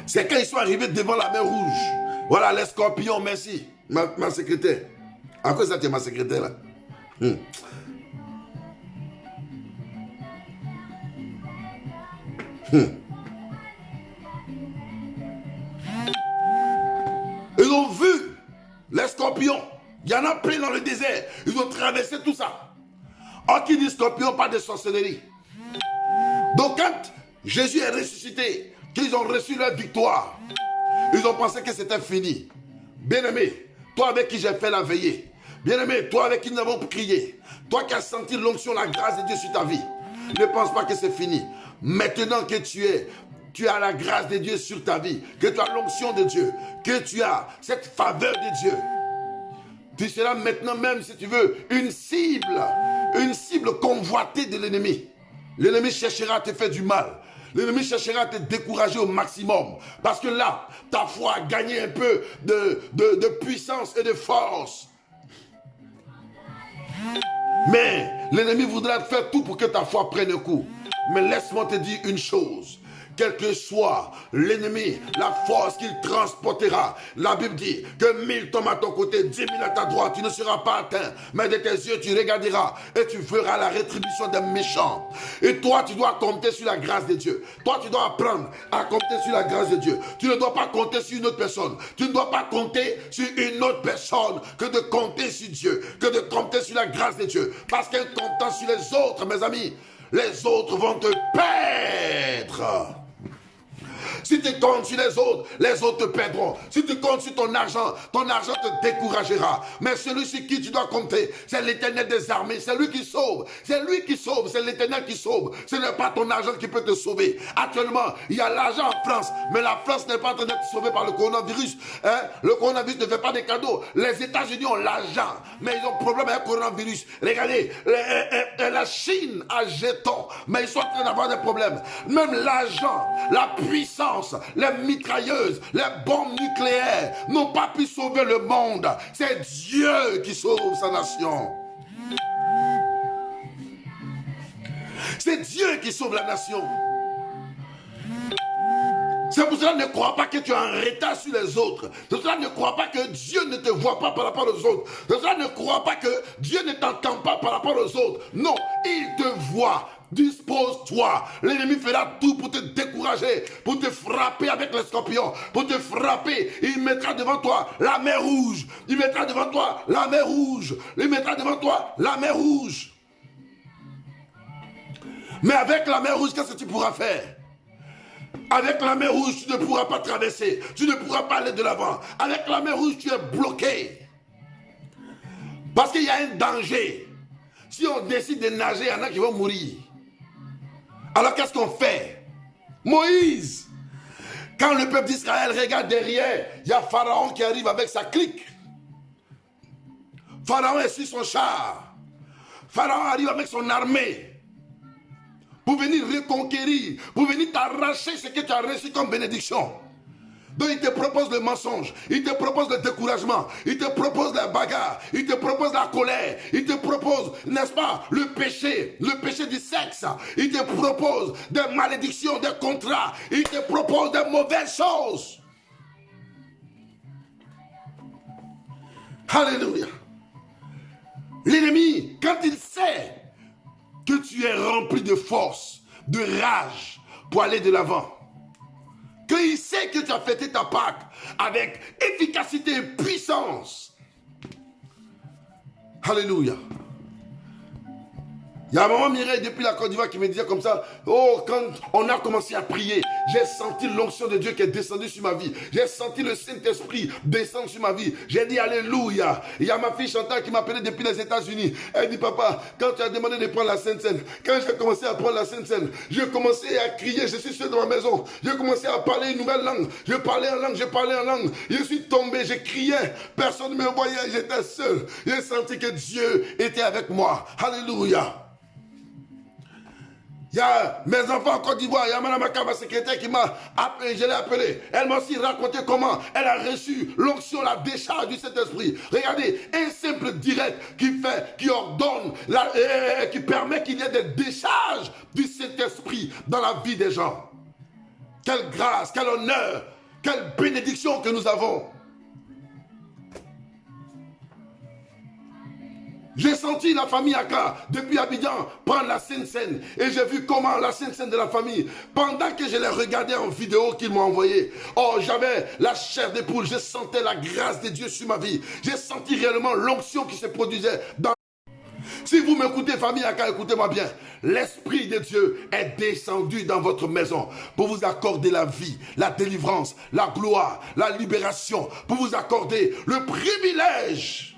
C'est quand ils sont arrivés devant la mer Rouge. Voilà les scorpions, merci. Ma secrétaire. À quoi ça tu es ma secrétaire là? Ils ont vu les scorpions. Il y en a plein dans le désert. Ils ont traversé tout ça. Or qui dit scorpion, pas de sorcellerie. Donc quand Jésus est ressuscité, qu'ils ont reçu leur victoire, ils ont pensé que c'était fini. Bien-aimé, toi avec qui j'ai fait la veillée, bien-aimé, toi avec qui nous avons prié, toi qui as senti l'onction, la grâce de Dieu sur ta vie, ne pense pas que c'est fini. Maintenant que tu as la grâce de Dieu sur ta vie, que tu as l'onction de Dieu, que tu as cette faveur de Dieu, tu seras maintenant même, si tu veux, une cible convoitée de l'ennemi. L'ennemi cherchera à te faire du mal. L'ennemi cherchera à te décourager au maximum. Parce que là, ta foi a gagné un peu de puissance et de force. Mais l'ennemi voudra faire tout pour que ta foi prenne un coup. Mais laisse-moi te dire une chose. Quel que soit l'ennemi, la force qu'il transportera, la Bible dit que 1000 tombent à ton côté, 10 000 à ta droite, tu ne seras pas atteint. Mais de tes yeux, tu regarderas et tu verras la rétribution des méchants. Et toi, tu dois compter sur la grâce de Dieu. Toi, tu dois apprendre à compter sur la grâce de Dieu. Tu ne dois pas compter sur une autre personne. Tu ne dois pas compter sur une autre personne que de compter sur Dieu, que de compter sur la grâce de Dieu. Parce qu'en comptant sur les autres, mes amis, les autres vont te perdre. Si tu comptes sur les autres te perdront. Si tu comptes sur ton argent te découragera. Mais celui sur qui tu dois compter, c'est l'Éternel des armées. C'est lui qui sauve. C'est lui qui sauve. C'est l'Éternel qui sauve. Ce n'est pas ton argent qui peut te sauver. Actuellement, il y a l'argent en France. Mais la France n'est pas en train d'être sauvée par le coronavirus. Le coronavirus ne fait pas des cadeaux. Les États-Unis ont l'argent. Mais ils ont problème avec le coronavirus. Regardez, la Chine a jeton. Mais ils sont en train d'avoir des problèmes. Même l'argent, la puissance, les mitrailleuses, les bombes nucléaires n'ont pas pu sauver le monde. C'est Dieu qui sauve sa nation. C'est Dieu qui sauve la nation. C'est pour cela ne crois pas que tu es en retard sur les autres. C'est pour cela ne crois pas que Dieu ne te voit pas par rapport aux autres. C'est pour cela ne crois pas que Dieu ne t'entend pas par rapport aux autres. Non, il te voit. Dispose-toi. L'ennemi fera tout pour te décourager, pour te frapper avec les scorpions, pour te frapper. Il mettra devant toi la mer rouge. Il mettra devant toi la mer rouge. Il mettra devant toi la mer rouge. Mais avec la mer rouge, qu'est-ce que tu pourras faire? Avec la mer rouge, tu ne pourras pas traverser. Tu ne pourras pas aller de l'avant. avec la mer rouge, tu es bloqué. Parce qu'il y a un danger. Si on décide de nager, il y en a qui vont mourir. Alors qu'est-ce qu'on fait? Moïse, quand le peuple d'Israël regarde derrière, il y a Pharaon qui arrive avec sa clique. Pharaon est sur son char. Pharaon arrive avec son armée pour venir reconquérir, pour venir t'arracher ce que tu as reçu comme bénédiction. Donc il te propose le mensonge, il te propose le découragement, il te propose la bagarre, il te propose la colère, il te propose, n'est-ce pas, le péché du sexe, il te propose des malédictions, des contrats, il te propose des mauvaises choses. Alléluia. L'ennemi, quand il sait que tu es rempli de force, de rage pour aller de l'avant, qu'il sait que tu as fêté ta Pâque avec efficacité et puissance. Alléluia. Il y a un moment, Mireille, depuis la Côte d'Ivoire, qui me disait comme ça, oh, quand on a commencé à prier, j'ai senti l'onction de Dieu qui est descendue sur ma vie. J'ai senti le Saint-Esprit descendre sur ma vie. J'ai dit Alléluia. Il y a ma fille Chantal qui m'appelait depuis les États-Unis. Elle dit, papa, quand tu as demandé de prendre la Sainte Seine, quand j'ai commencé à prendre la Sainte Seine, j'ai commencé à crier, je suis seul dans ma maison. J'ai commencé à parler une nouvelle langue. Je parlais en langue. Je suis tombé, je criais. Personne ne me voyait, j'étais seul. J'ai senti que Dieu était avec moi. Alléluia. Il y a mes enfants en Côte d'Ivoire, il y a Mme Akaba, ma secrétaire, qui m'a appelé, je l'ai appelé. Elle m'a aussi raconté comment elle a reçu l'onction, la décharge du Saint-Esprit. Regardez, un simple direct qui ordonne, qui permet qu'il y ait des décharges du Saint-Esprit dans la vie des gens. Quelle grâce, quel honneur, quelle bénédiction que nous avons. J'ai senti la famille Aka, depuis Abidjan, prendre la Sainte Seine. Et j'ai vu comment la Sainte Seine de la famille, pendant que je les regardais en vidéo qu'ils m'ont envoyé, oh, j'avais la chair des poules, je sentais la grâce de Dieu sur ma vie. J'ai senti réellement l'onction qui se produisait dans... Si vous m'écoutez, famille Aka, écoutez-moi bien. L'Esprit de Dieu est descendu dans votre maison pour vous accorder la vie, la délivrance, la gloire, la libération, pour vous accorder le privilège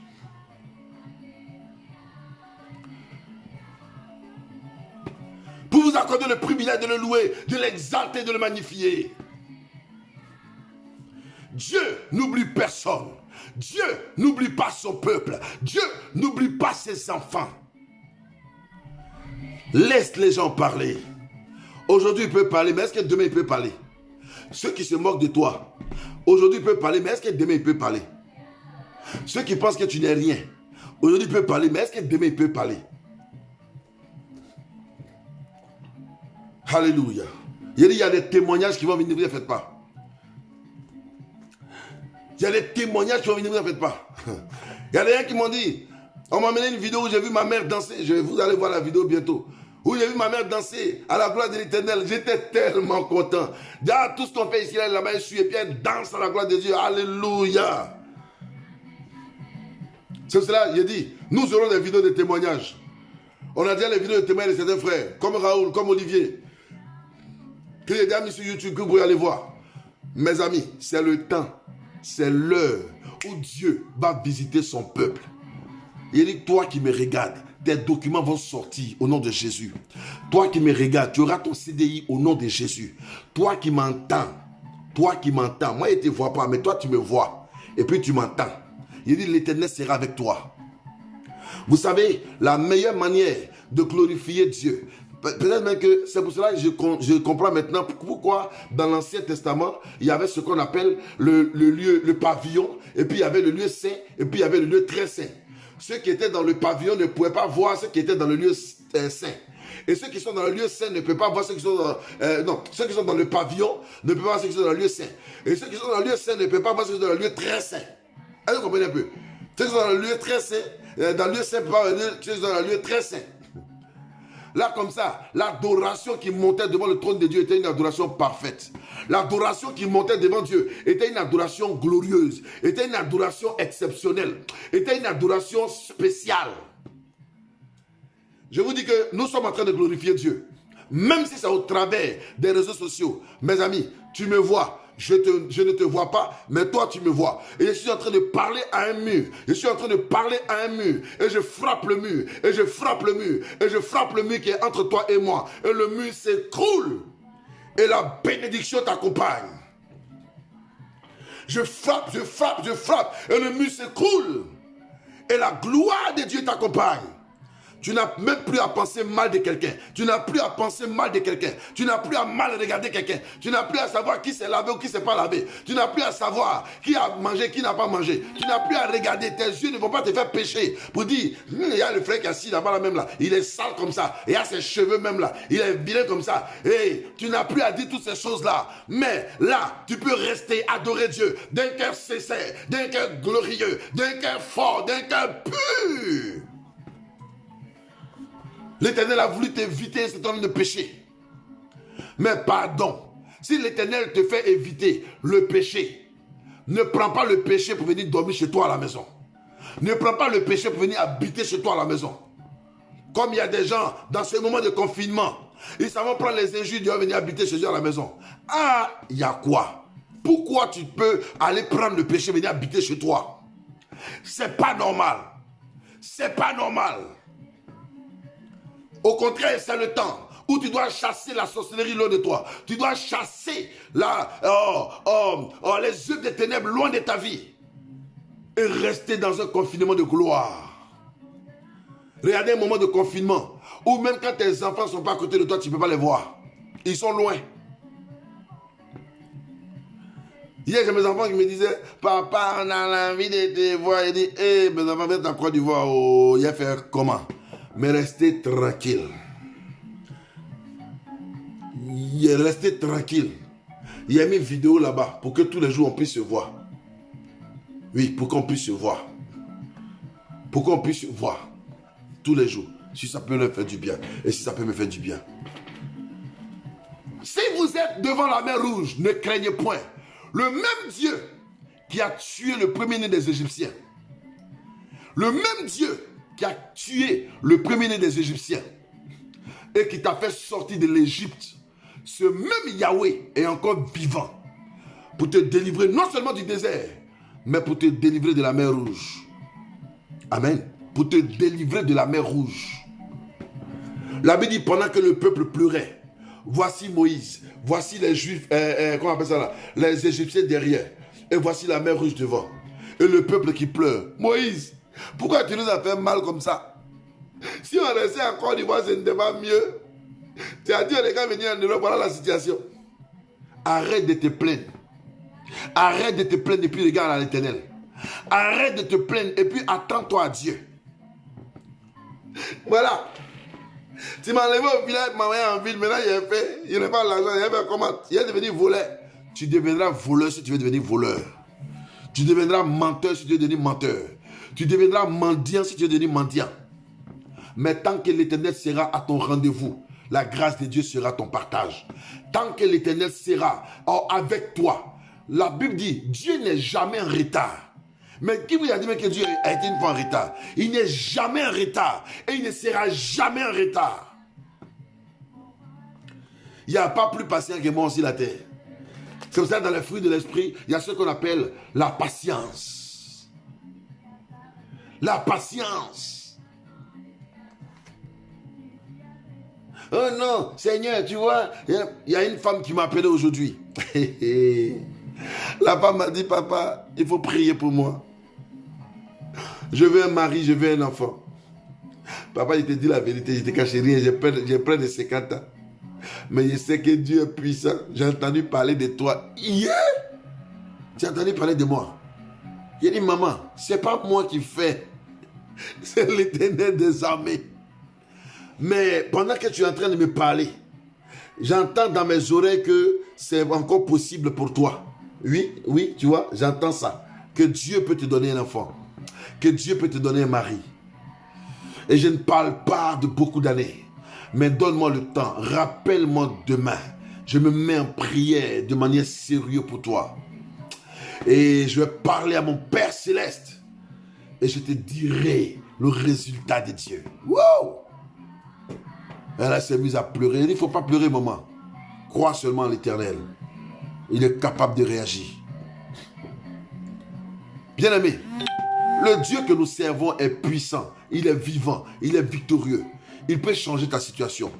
pour vous accorder le privilège de le louer, de l'exalter, de le magnifier. Dieu n'oublie personne. Dieu n'oublie pas son peuple. Dieu n'oublie pas ses enfants. Laisse les gens parler. Aujourd'hui, il peut parler, mais est-ce que demain, il peut parler? Ceux qui se moquent de toi, aujourd'hui, il peut parler, mais est-ce que demain, il peut parler? Ceux qui pensent que tu n'es rien, aujourd'hui, il peut parler, mais est-ce que demain, il peut parler? Alléluia. Il y a des témoignages qui vont venir, vous ne faites pas. Il y a des témoignages qui vont venir, vous ne faites pas. Il y a des gens qui m'ont dit, on m'a amené une vidéo où j'ai vu ma mère danser. Vous allez voir la vidéo bientôt. Où j'ai vu ma mère danser à la gloire de l'Éternel. J'étais tellement content. Ah, tout ce qu'on fait ici, là-bas, je suis et puis elle danse à la gloire de Dieu. Alléluia. C'est cela, j'ai dit, nous aurons des vidéos de témoignages. On a déjà les vidéos de témoignages de certains frères, comme Raoul, comme Olivier. Que les amis sur YouTube, que vous pouvez aller voir. Mes amis, c'est le temps, c'est l'heure où Dieu va visiter son peuple. Il dit, toi qui me regardes, tes documents vont sortir au nom de Jésus. Toi qui me regardes, tu auras ton CDI au nom de Jésus. Toi qui m'entends, moi je ne te vois pas, mais toi tu me vois. Et puis tu m'entends. Il dit, l'Éternel sera avec toi. Vous savez, la meilleure manière de glorifier Dieu, peut-être même que c'est pour cela que je comprends maintenant pourquoi dans l'Ancien Testament, il y avait ce qu'on appelle le lieu, le pavillon, et puis il y avait le lieu saint, et puis il y avait le lieu très saint. Ceux qui étaient dans le pavillon ne pouvaient pas voir ceux qui étaient dans le lieu saint. Et ceux qui sont dans le lieu saint ne peuvent pas voir ceux qui sont dans... non, ceux qui sont dans le pavillon ne peuvent pas voir ceux qui sont dans le lieu saint. Et ceux qui sont dans le lieu saint ne peuvent pas voir ceux qui sont dans le lieu très saint. Est-ce que vous comprenez un peu? Ceux qui sont dans le lieu très saint, dans le lieu saint ne peuvent pas voir ceux qui sont dans le lieu très saint. Là, comme ça, l'adoration qui montait devant le trône de Dieu était une adoration parfaite. L'adoration qui montait devant Dieu était une adoration glorieuse, était une adoration exceptionnelle, était une adoration spéciale. Je vous dis que nous sommes en train de glorifier Dieu. Même si c'est au travers des réseaux sociaux. Mes amis, tu me vois. Je ne te vois pas, mais toi tu me vois. Et je suis en train de parler à un mur. Je suis en train de parler à un mur. Et je frappe le mur. Et je frappe le mur. Et je frappe le mur qui est entre toi et moi. Et le mur s'écroule. Et la bénédiction t'accompagne. Je frappe, je frappe, je frappe. Et le mur s'écroule. Et la gloire de Dieu t'accompagne. Tu n'as même plus à penser mal de quelqu'un. Tu n'as plus à penser mal de quelqu'un. Tu n'as plus à mal regarder quelqu'un. Tu n'as plus à savoir qui s'est lavé ou qui ne s'est pas lavé. Tu n'as plus à savoir qui a mangé, qui n'a pas mangé. Tu n'as plus à regarder. Tes yeux ne vont pas te faire pécher. Pour dire, il y a le frère qui est assis là-bas, là même là. Il est sale comme ça. Il a ses cheveux même là. Il est vilain comme ça. Et tu n'as plus à dire toutes ces choses-là. Mais là, tu peux rester adorer Dieu d'un cœur sincère, d'un cœur glorieux, d'un cœur fort, d'un cœur pur. L'Éternel a voulu t'éviter un certain nombre de péchés. Mais pardon, si l'Éternel te fait éviter le péché, ne prends pas le péché pour venir dormir chez toi à la maison. Ne prends pas le péché pour venir habiter chez toi à la maison. Comme il y a des gens dans ce moment de confinement, ils savent prendre les injures de venir habiter chez eux à la maison. Ah, il y a quoi? Pourquoi tu peux aller prendre le péché et venir habiter chez toi? C'est pas normal. C'est pas normal. Au contraire, c'est le temps où tu dois chasser la sorcellerie loin de toi. Tu dois chasser les œuvres des ténèbres loin de ta vie. Et rester dans un confinement de gloire. Regardez un moment de confinement où même quand tes enfants ne sont pas à côté de toi, tu ne peux pas les voir. Ils sont loin. Hier, j'ai mes enfants qui me disaient, papa, on a envie de te voir. Il dit, mes enfants, viens en Côte d'Ivoire. Oh, il a fait comment? Mais restez tranquille. Restez tranquille. Il y a mis une vidéo là-bas pour que tous les jours on puisse se voir. Oui, pour qu'on puisse se voir. Pour qu'on puisse se voir tous les jours. Si ça peut leur faire du bien. Et si ça peut me faire du bien. Si vous êtes devant la mer Rouge, ne craignez point. Le même Dieu qui a tué le premier-né des Égyptiens. Le même Dieu qui a tué le premier-né des Égyptiens et qui t'a fait sortir de l'Égypte, ce même Yahweh est encore vivant pour te délivrer non seulement du désert, mais pour te délivrer de la mer Rouge. Amen. Pour te délivrer de la mer Rouge. La Bible dit, pendant que le peuple pleurait, voici Moïse, voici les Juifs, comment on appelle ça là, les Égyptiens derrière, et voici la mer Rouge devant. Et le peuple qui pleure. Moïse, pourquoi tu nous as fait mal comme ça? Si on restait en Côte d'Ivoire, ce n'était pas mieux. Tu as dit les gars, venir en Europe, voilà la situation. Arrête de te plaindre. Arrête de te plaindre et puis regarde à l'Éternel. Arrête de te plaindre et puis attends-toi à Dieu. Voilà. Tu m'as enlevé au village, tu m'as envoyé en ville, maintenant il n'a pas l'argent, il a fait comment? Il est devenu voleur. Tu deviendras voleur si tu veux devenir voleur. Tu deviendras menteur si tu veux devenir menteur. Tu deviendras mendiant si tu veux devenir mendiant. Mais tant que l'Éternel sera à ton rendez-vous, la grâce de Dieu sera ton partage. Tant que l'Éternel sera avec toi, la Bible dit, Dieu n'est jamais en retard. Mais qui vous a dit que Dieu a été une fois en retard? Il n'est jamais en retard. Et il ne sera jamais en retard. Il n'y a pas plus patient que moi sur la terre. C'est pour ça que dans les fruits de l'esprit, il y a ce qu'on appelle la patience. La patience. Oh non, Seigneur, tu vois, il y a une femme qui m'a appelé aujourd'hui. La femme m'a dit, papa, il faut prier pour moi. Je veux un mari, je veux un enfant. Papa, il te dit la vérité, je ne te cache rien, j'ai près de 50 ans. Mais je sais que Dieu est puissant. J'ai entendu parler de toi hier. Tu as entendu parler de moi. J'ai dit, maman, ce n'est pas moi qui fais. C'est l'Éternel des armées. Mais pendant que tu es en train de me parler, j'entends dans mes oreilles que c'est encore possible pour toi. Oui, oui, tu vois, j'entends ça. Que Dieu peut te donner un enfant. Que Dieu peut te donner un mari. Et je ne parle pas de beaucoup d'années. Mais donne-moi le temps. Rappelle-moi demain. Je me mets en prière de manière sérieuse pour toi. Et je vais parler à mon Père Céleste. Et je te dirai le résultat de Dieu. Wow! Elle s'est mise à pleurer. Il ne faut pas pleurer, maman. Crois seulement en l'Éternel. Il est capable de réagir. Bien-aimé, le Dieu que nous servons est puissant. Il est vivant. Il est victorieux. Il peut changer ta situation.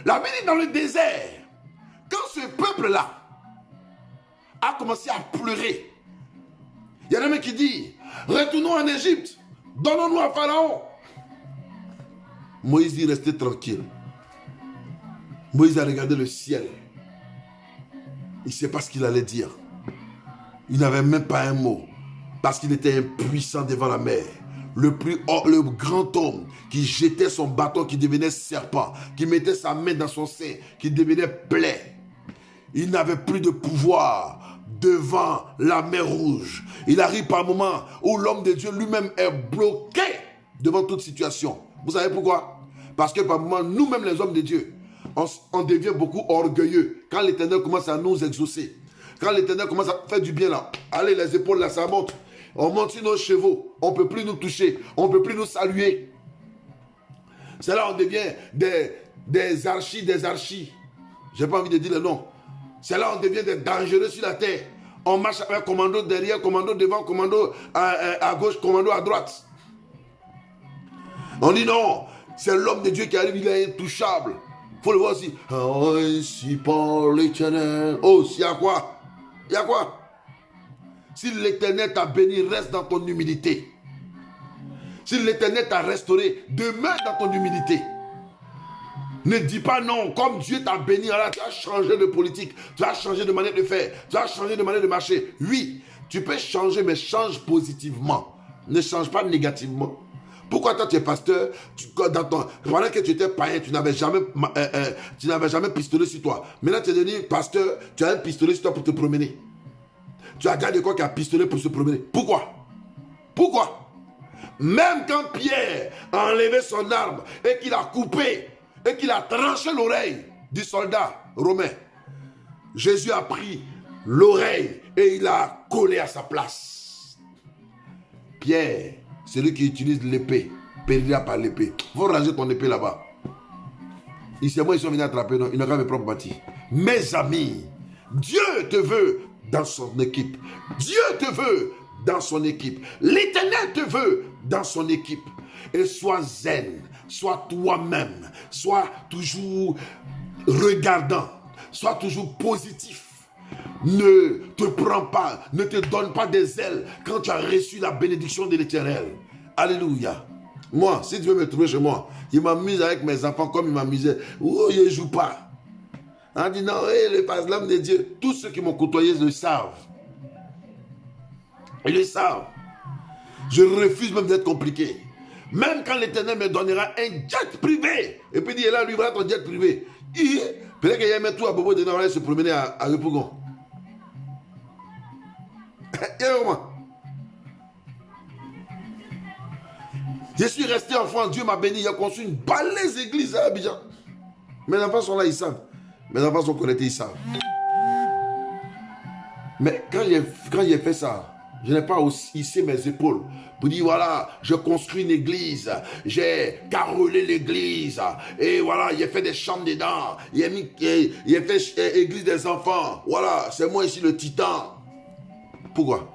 La Bible dit dans le désert, quand ce peuple-là a commencé à pleurer, il y a un mec qui dit, retournons en Égypte, donnons-nous à Pharaon. Moïse dit, restez tranquille. Moïse a regardé le ciel. Il ne sait pas ce qu'il allait dire. Il n'avait même pas un mot. Parce qu'il était impuissant devant la mer. Le grand homme qui jetait son bâton, qui devenait serpent, qui mettait sa main dans son sein, qui devenait plaie. Il n'avait plus de pouvoir devant la mer Rouge. Il arrive par un moment où l'homme de Dieu lui-même est bloqué devant toute situation. Vous savez pourquoi? Parce que par moment, nous-mêmes les hommes de Dieu, on devient beaucoup orgueilleux quand l'Éternel commence à nous exaucer. Quand l'Éternel commence à faire du bien là, allez les épaules là, ça monte. On monte sur nos chevaux, on ne peut plus nous toucher, on ne peut plus nous saluer. C'est là on devient des archis. Je n'ai pas envie de dire le nom. C'est là on devient des dangereux sur la terre. On marche avec commando derrière, commando devant, commando à gauche, commando à droite. On dit non, c'est l'homme de Dieu qui arrive, il est intouchable. Il faut le voir aussi. Ainsi par l'Éternel. Oh, il y a quoi? Il y a quoi? Si l'Éternel t'a béni, reste dans ton humilité. Si l'Éternel t'a restauré, demeure dans ton humilité. Ne dis pas non, comme Dieu t'a béni, alors tu as changé de politique, tu as changé de manière de faire, tu as changé de manière de marcher. Oui, tu peux changer, mais change positivement. Ne change pas négativement. Pourquoi toi tu es pasteur, pendant que tu étais païen, tu n'avais jamais pistolet sur toi. Maintenant tu es devenu pasteur, tu as un pistolet sur toi pour te promener. Tu as gardé quoi qui a pistolet pour se promener? Pourquoi? Pourquoi? Même quand Pierre a enlevé son arme et qu'il a coupé et qu'il a tranché l'oreille du soldat romain, Jésus a pris l'oreille et il l'a collé à sa place. Pierre, celui qui utilise l'épée, périra par l'épée. Il faut ranger ton épée là-bas. Ici, moi, ils sont venus attraper, non, ils n'ont qu'à mes propres bâtis. Mes amis, Dieu te veut dans son équipe. Dieu te veut dans son équipe. L'Éternel te veut dans son équipe. Et sois zen, sois toi-même, sois toujours regardant, sois toujours positif. Ne te prends pas, ne te donne pas des ailes quand tu as reçu la bénédiction de l'Éternel. Alléluia. Moi, si tu veux me trouver chez moi, il m'amuse avec mes enfants comme il m'amusait. Oh, il ne joue pas. On dit non, le pasteur de Dieu, tous ceux qui m'ont côtoyé le savent. Ils le savent. Je refuse même d'être compliqué. Même quand l'Éternel me donnera un jet privé, et puis il dit là, lui, voilà ton jet privé. Peut-être qu'il y a mis tout à Bobo dedans, on va se promener à Repougon. Je suis resté enfant, Dieu m'a béni, il a construit une balèze église à Abidjan. Mes enfants sont là, ils savent. Mes enfants sont connectés, ils savent. Mais quand j'ai fait ça, je n'ai pas hissé mes épaules pour dire voilà, je construis une église, j'ai carrelé l'église, et voilà, j'ai fait des chambres dedans, j'ai fait église des enfants, voilà, c'est moi ici le titan. Pourquoi?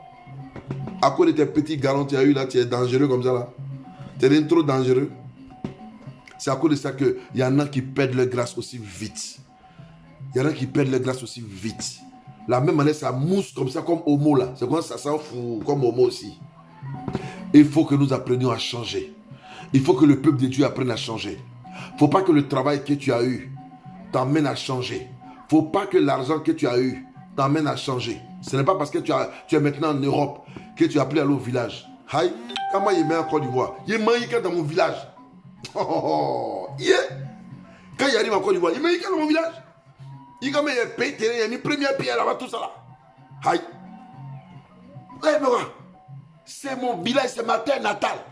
À cause de tes petits garants que tu as eu là, tu es dangereux comme ça là. Tu es trop dangereux. C'est à cause de ça qu'il y en a qui perdent leur grâce aussi vite. Il y en a qui perdent leur grâce aussi vite. La même manière, ça mousse comme ça, comme Homo là. C'est comme ça s'en fout, comme Homo aussi. Il faut que nous apprenions à changer. Il faut que le peuple de Dieu apprenne à changer. Il ne faut pas que le travail que tu as eu t'emmène à changer. Il ne faut pas que l'argent que tu as eu t'emmène à changer. Ce n'est pas parce que tu es maintenant en Europe que tu as appelé à aller au village. Aïe, quand moi il est en Côte d'Ivoire, il est manqué dans mon village. Oh, yeah. Quand il arrive en Côte d'Ivoire, il me dit quel est mon village? Il a mis un pays terrain, il a mis première pierre là-bas, tout ça là. Aïe. Ouais, mais ouais. C'est mon village, c'est ma terre natale.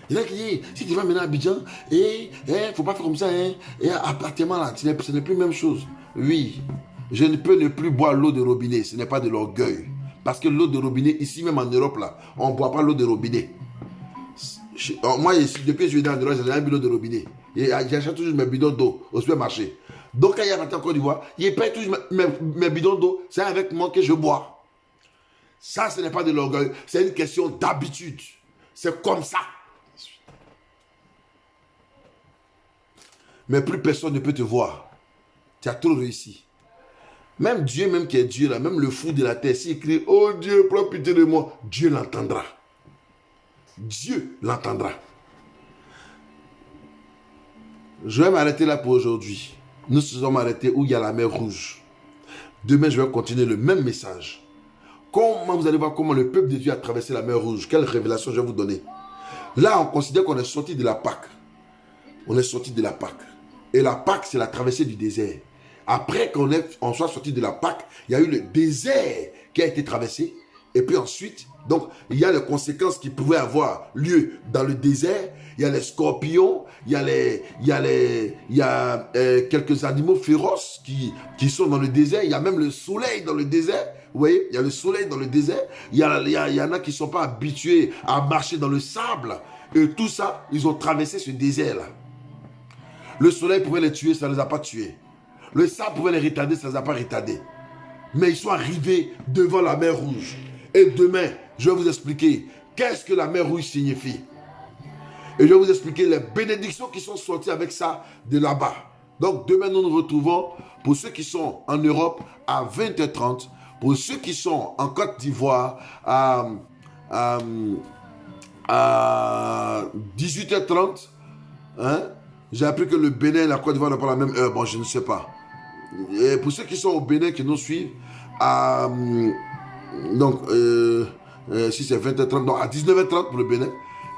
Il a dit, si tu vas maintenant à Abidjan, faut pas faire comme ça, et appartement là, ce n'est plus la même chose. Oui, je ne peux ne plus boire l'eau de robinet, ce n'est pas de l'orgueil. Parce que l'eau de robinet, ici même en Europe là, on ne boit pas l'eau de robinet. Moi, depuis que je suis dans l'Europe, j'ai un bidon de robinet. J'achète toujours mes bidons d'eau au supermarché. Donc quand il y a en Côte d'Ivoire, il paye toujours mes bidons d'eau, c'est avec moi que je bois. Ça, ce n'est pas de l'orgueil, c'est une question d'habitude. C'est comme ça. Mais plus personne ne peut te voir. Tu as trop réussi. Même Dieu, même qui est Dieu, là, même le fou de la terre, s'il crie, oh Dieu, prends pitié de moi, Dieu l'entendra. Dieu l'entendra. Je vais m'arrêter là pour aujourd'hui. Nous sommes arrêtés où il y a la mer Rouge. Demain, je vais continuer le même message. Comment vous allez voir comment le peuple de Dieu a traversé la mer Rouge. Quelle révélation je vais vous donner. Là, on considère qu'on est sorti de la Pâque. On est sorti de la Pâque. Et la Pâque, c'est la traversée du désert. Après qu'on soit sorti de la Pâque, il y a eu le désert qui a été traversé. Et puis ensuite, donc, il y a les conséquences qui pouvaient avoir lieu dans le désert. Il y a les scorpions, il y a quelques animaux féroces qui sont dans le désert. Il y a même le soleil dans le désert. Vous voyez, il y a le soleil dans le désert. Il y en a qui ne sont pas habitués à marcher dans le sable. Et tout ça, ils ont traversé ce désert-là. Le soleil pouvait les tuer, ça ne les a pas tués. Le sable pouvait les retarder, ça ne les a pas retardés. Mais ils sont arrivés devant la mer Rouge. Et demain, je vais vous expliquer qu'est-ce que la mer Rouge signifie. Et je vais vous expliquer les bénédictions qui sont sorties avec ça de là-bas. Donc demain, nous nous retrouvons pour ceux qui sont en Europe à 20h30. Pour ceux qui sont en Côte d'Ivoire à 18h30. Hein? J'ai appris que le Bénin et la Côte d'Ivoire n'ont pas la même heure. Bon, je ne sais pas. Et pour ceux qui sont au Bénin, qui nous suivent, si c'est 20h30, donc à 19h30 pour le Bénin.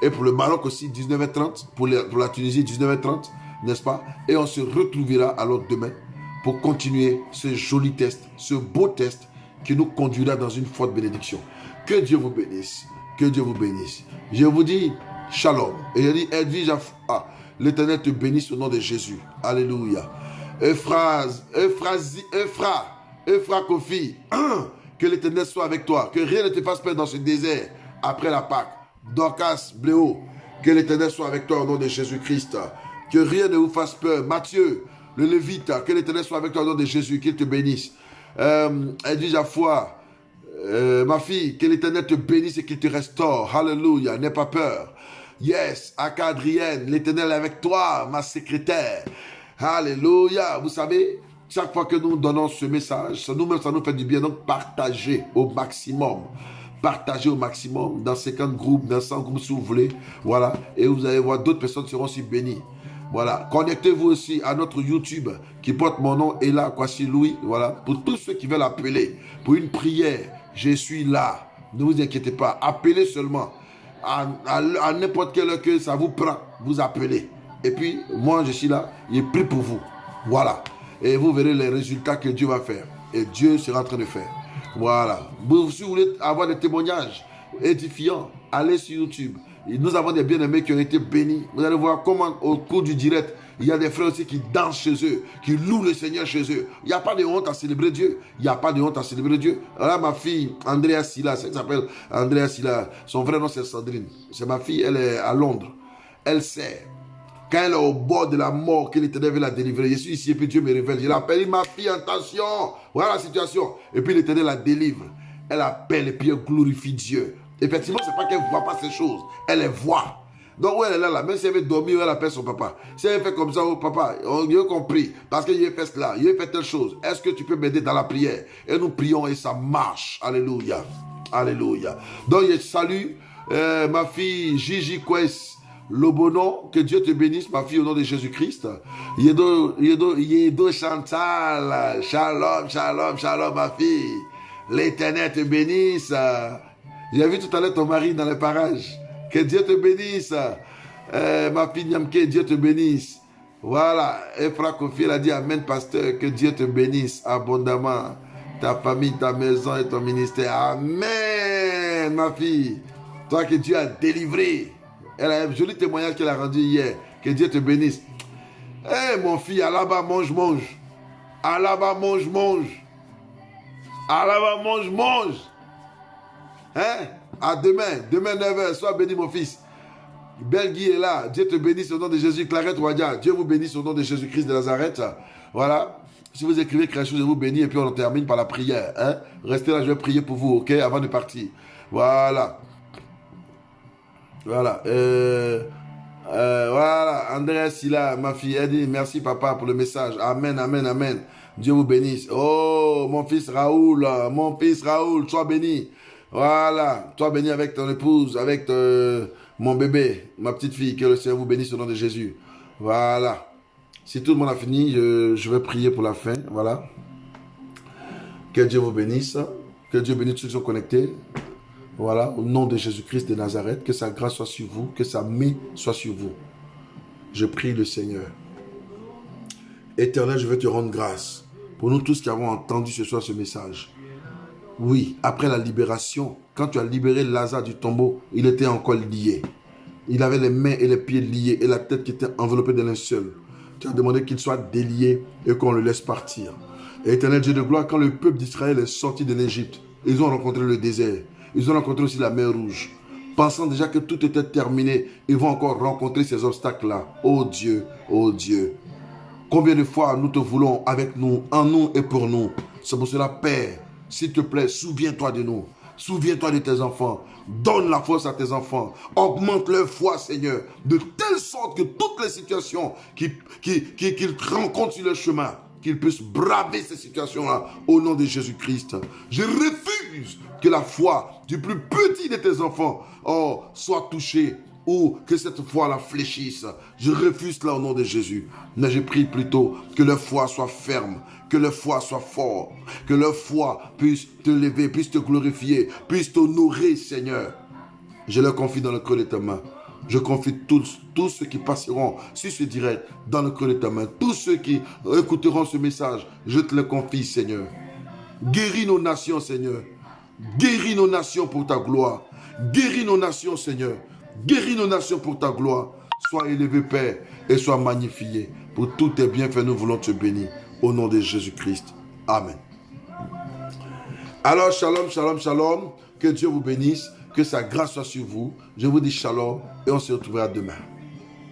Et pour le Maroc aussi, 19h30. Pour la Tunisie, 19h30, n'est-ce pas? Et on se retrouvera alors demain pour continuer ce joli test, ce beau test qui nous conduira dans une forte bénédiction. Que Dieu vous bénisse. Que Dieu vous bénisse. Je vous dis shalom. Et je dis, Edwige, l'Éternel te bénisse au nom de Jésus. Alléluia. Ephra Kofi, que l'Éternel soit avec toi. Que rien ne te fasse peur dans ce désert après la Pâque. Dorcas, Bléau, que l'Éternel soit avec toi au nom de Jésus-Christ. Que rien ne vous fasse peur. Matthieu, le Lévite, que l'Éternel soit avec toi au nom de Jésus, qu'il te bénisse. Edwige Affoua, ma fille, que l'Éternel te bénisse et qu'il te restaure. Alléluia, n'aie pas peur. Yes, Aka Adrienne, l'Éternel est avec toi, ma secrétaire. Alléluia. Vous savez, chaque fois que nous donnons ce message, nous-mêmes, ça nous fait du bien. Donc, partagez au maximum. Partagez au maximum dans 50 groupes, dans 100 groupes si vous voulez. Voilà. Et vous allez voir, d'autres personnes seront aussi bénies. Voilà. Connectez-vous aussi à notre YouTube qui porte mon nom, Ella Kwasi Louis. Voilà. Pour tous ceux qui veulent appeler pour une prière, je suis là. Ne vous inquiétez pas. Appelez seulement. À n'importe quelle heure que ça vous prend, vous appelez. Et puis, moi, je suis là. Je prie pour vous. Voilà. Et vous verrez les résultats que Dieu va faire. Et Dieu sera en train de faire. Voilà. Si vous voulez avoir des témoignages édifiants, allez sur YouTube. Nous avons des bien-aimés qui ont été bénis. Vous allez voir comment au cours du direct, il y a des frères aussi qui dansent chez eux, qui louent le Seigneur chez eux. Il n'y a pas de honte à célébrer Dieu. Il n'y a pas de honte à célébrer Dieu. Là, ma fille, Andrea Silla, c'est elle qui s'appelle Andrea Silla. Son vrai nom, c'est Sandrine. C'est ma fille, elle est à Londres. Elle sait. Quand elle est au bord de la mort, que l'Éternel veut la délivrer. Je suis ici et puis Dieu me révèle. Je l'appelle, ma fille, attention. Voilà la situation. Et puis l'Éternel la délivre. Elle appelle et puis elle glorifie Dieu. Effectivement, ce n'est pas qu'elle ne voit pas ces choses. Elle les voit. Donc, où elle est là, même si elle veut dormir, elle appelle son papa. Si elle fait comme ça, oh papa, on a compris. Parce qu'il a fait cela, il a fait telle chose. Est-ce que tu peux m'aider dans la prière? Et nous prions et ça marche. Alléluia. Alléluia. Donc, je salue ma fille Gigi Kwes Lobonon. Que Dieu te bénisse, ma fille, au nom de Jésus-Christ. Yedo Chantal. Shalom, shalom, shalom, ma fille. L'Éternel te bénisse. J'ai vu tout à l'heure ton mari dans les parages. Que Dieu te bénisse. Ma fille Nyamke, Dieu te bénisse. Voilà, Efra Kofi, elle a dit Amen, pasteur, que Dieu te bénisse abondamment. Ta famille, ta maison et ton ministère. Amen, ma fille. Toi que Dieu a délivré. Elle a un joli témoignage qu'elle a rendu hier. Que Dieu te bénisse. Eh, mon fils, à là-bas, mange, mange. À là-bas, mange, mange. À là-bas, mange, mange. Hein? À demain, demain 9h, sois béni, mon fils. Belguy est là. Dieu te bénisse au nom de Jésus. Clarette Wadia, Dieu vous bénisse au nom de Jésus-Christ de Nazareth. Voilà. Si vous écrivez quelque chose, je vous bénis et puis on termine par la prière. Hein? Restez là, je vais prier pour vous, ok? Avant de partir. Voilà. Voilà. Voilà. André Silla, ma fille, elle dit merci papa pour le message. Amen, amen, amen. Dieu vous bénisse. Oh, mon fils Raoul, sois béni. Voilà. Sois béni avec ton épouse, avec mon bébé, ma petite fille. Que le Seigneur vous bénisse au nom de Jésus. Voilà. Si tout le monde a fini, je vais prier pour la fin. Voilà. Que Dieu vous bénisse. Que Dieu bénisse tous ceux qui sont connectés. Voilà. Au nom de Jésus-Christ de Nazareth. Que sa grâce soit sur vous. Que sa main soit sur vous. Je prie le Seigneur. Éternel, je veux te rendre grâce. Pour nous tous qui avons entendu ce soir ce message. Oui, après la libération, quand tu as libéré Lazare du tombeau, il était encore lié. Il avait les mains et les pieds liés et la tête qui était enveloppée de linceul. Tu as demandé qu'il soit délié et qu'on le laisse partir. Et Éternel Dieu de gloire, quand le peuple d'Israël est sorti de l'Égypte, ils ont rencontré le désert. Ils ont rencontré aussi la mer Rouge. Pensant déjà que tout était terminé, ils vont encore rencontrer ces obstacles-là. Oh Dieu, oh Dieu. Combien de fois nous te voulons avec nous, en nous et pour nous. C'est pour cela, Père, s'il te plaît, souviens-toi de nous. Souviens-toi de tes enfants. Donne la force à tes enfants. Augmente leur foi, Seigneur, de telle sorte que toutes les situations qu'ils rencontrent sur leur chemin, qu'ils puissent braver ces situations-là au nom de Jésus-Christ. Je refuse que la foi du plus petit de tes enfants soit touchée ou que cette foi-là fléchisse. Je refuse cela au nom de Jésus. Mais je prie plutôt que leur foi soit ferme, que leur foi soit forte, que leur foi puisse te lever, puisse te glorifier, puisse t'honorer, Seigneur. Je leur confie dans le creux de ta main. Je confie tous ceux qui passeront sur ce direct dans le creux de ta main. Tous ceux qui écouteront ce message, je te le confie, Seigneur. Guéris nos nations, Seigneur. Guéris nos nations pour ta gloire. Guéris nos nations, Seigneur. Guéris nos nations pour ta gloire. Sois élevé, Père, et sois magnifié. Pour tous tes bienfaits, nous voulons te bénir. Au nom de Jésus-Christ. Amen. Alors, shalom, shalom, shalom. Que Dieu vous bénisse. Que sa grâce soit sur vous. Je vous dis shalom et on se retrouvera demain.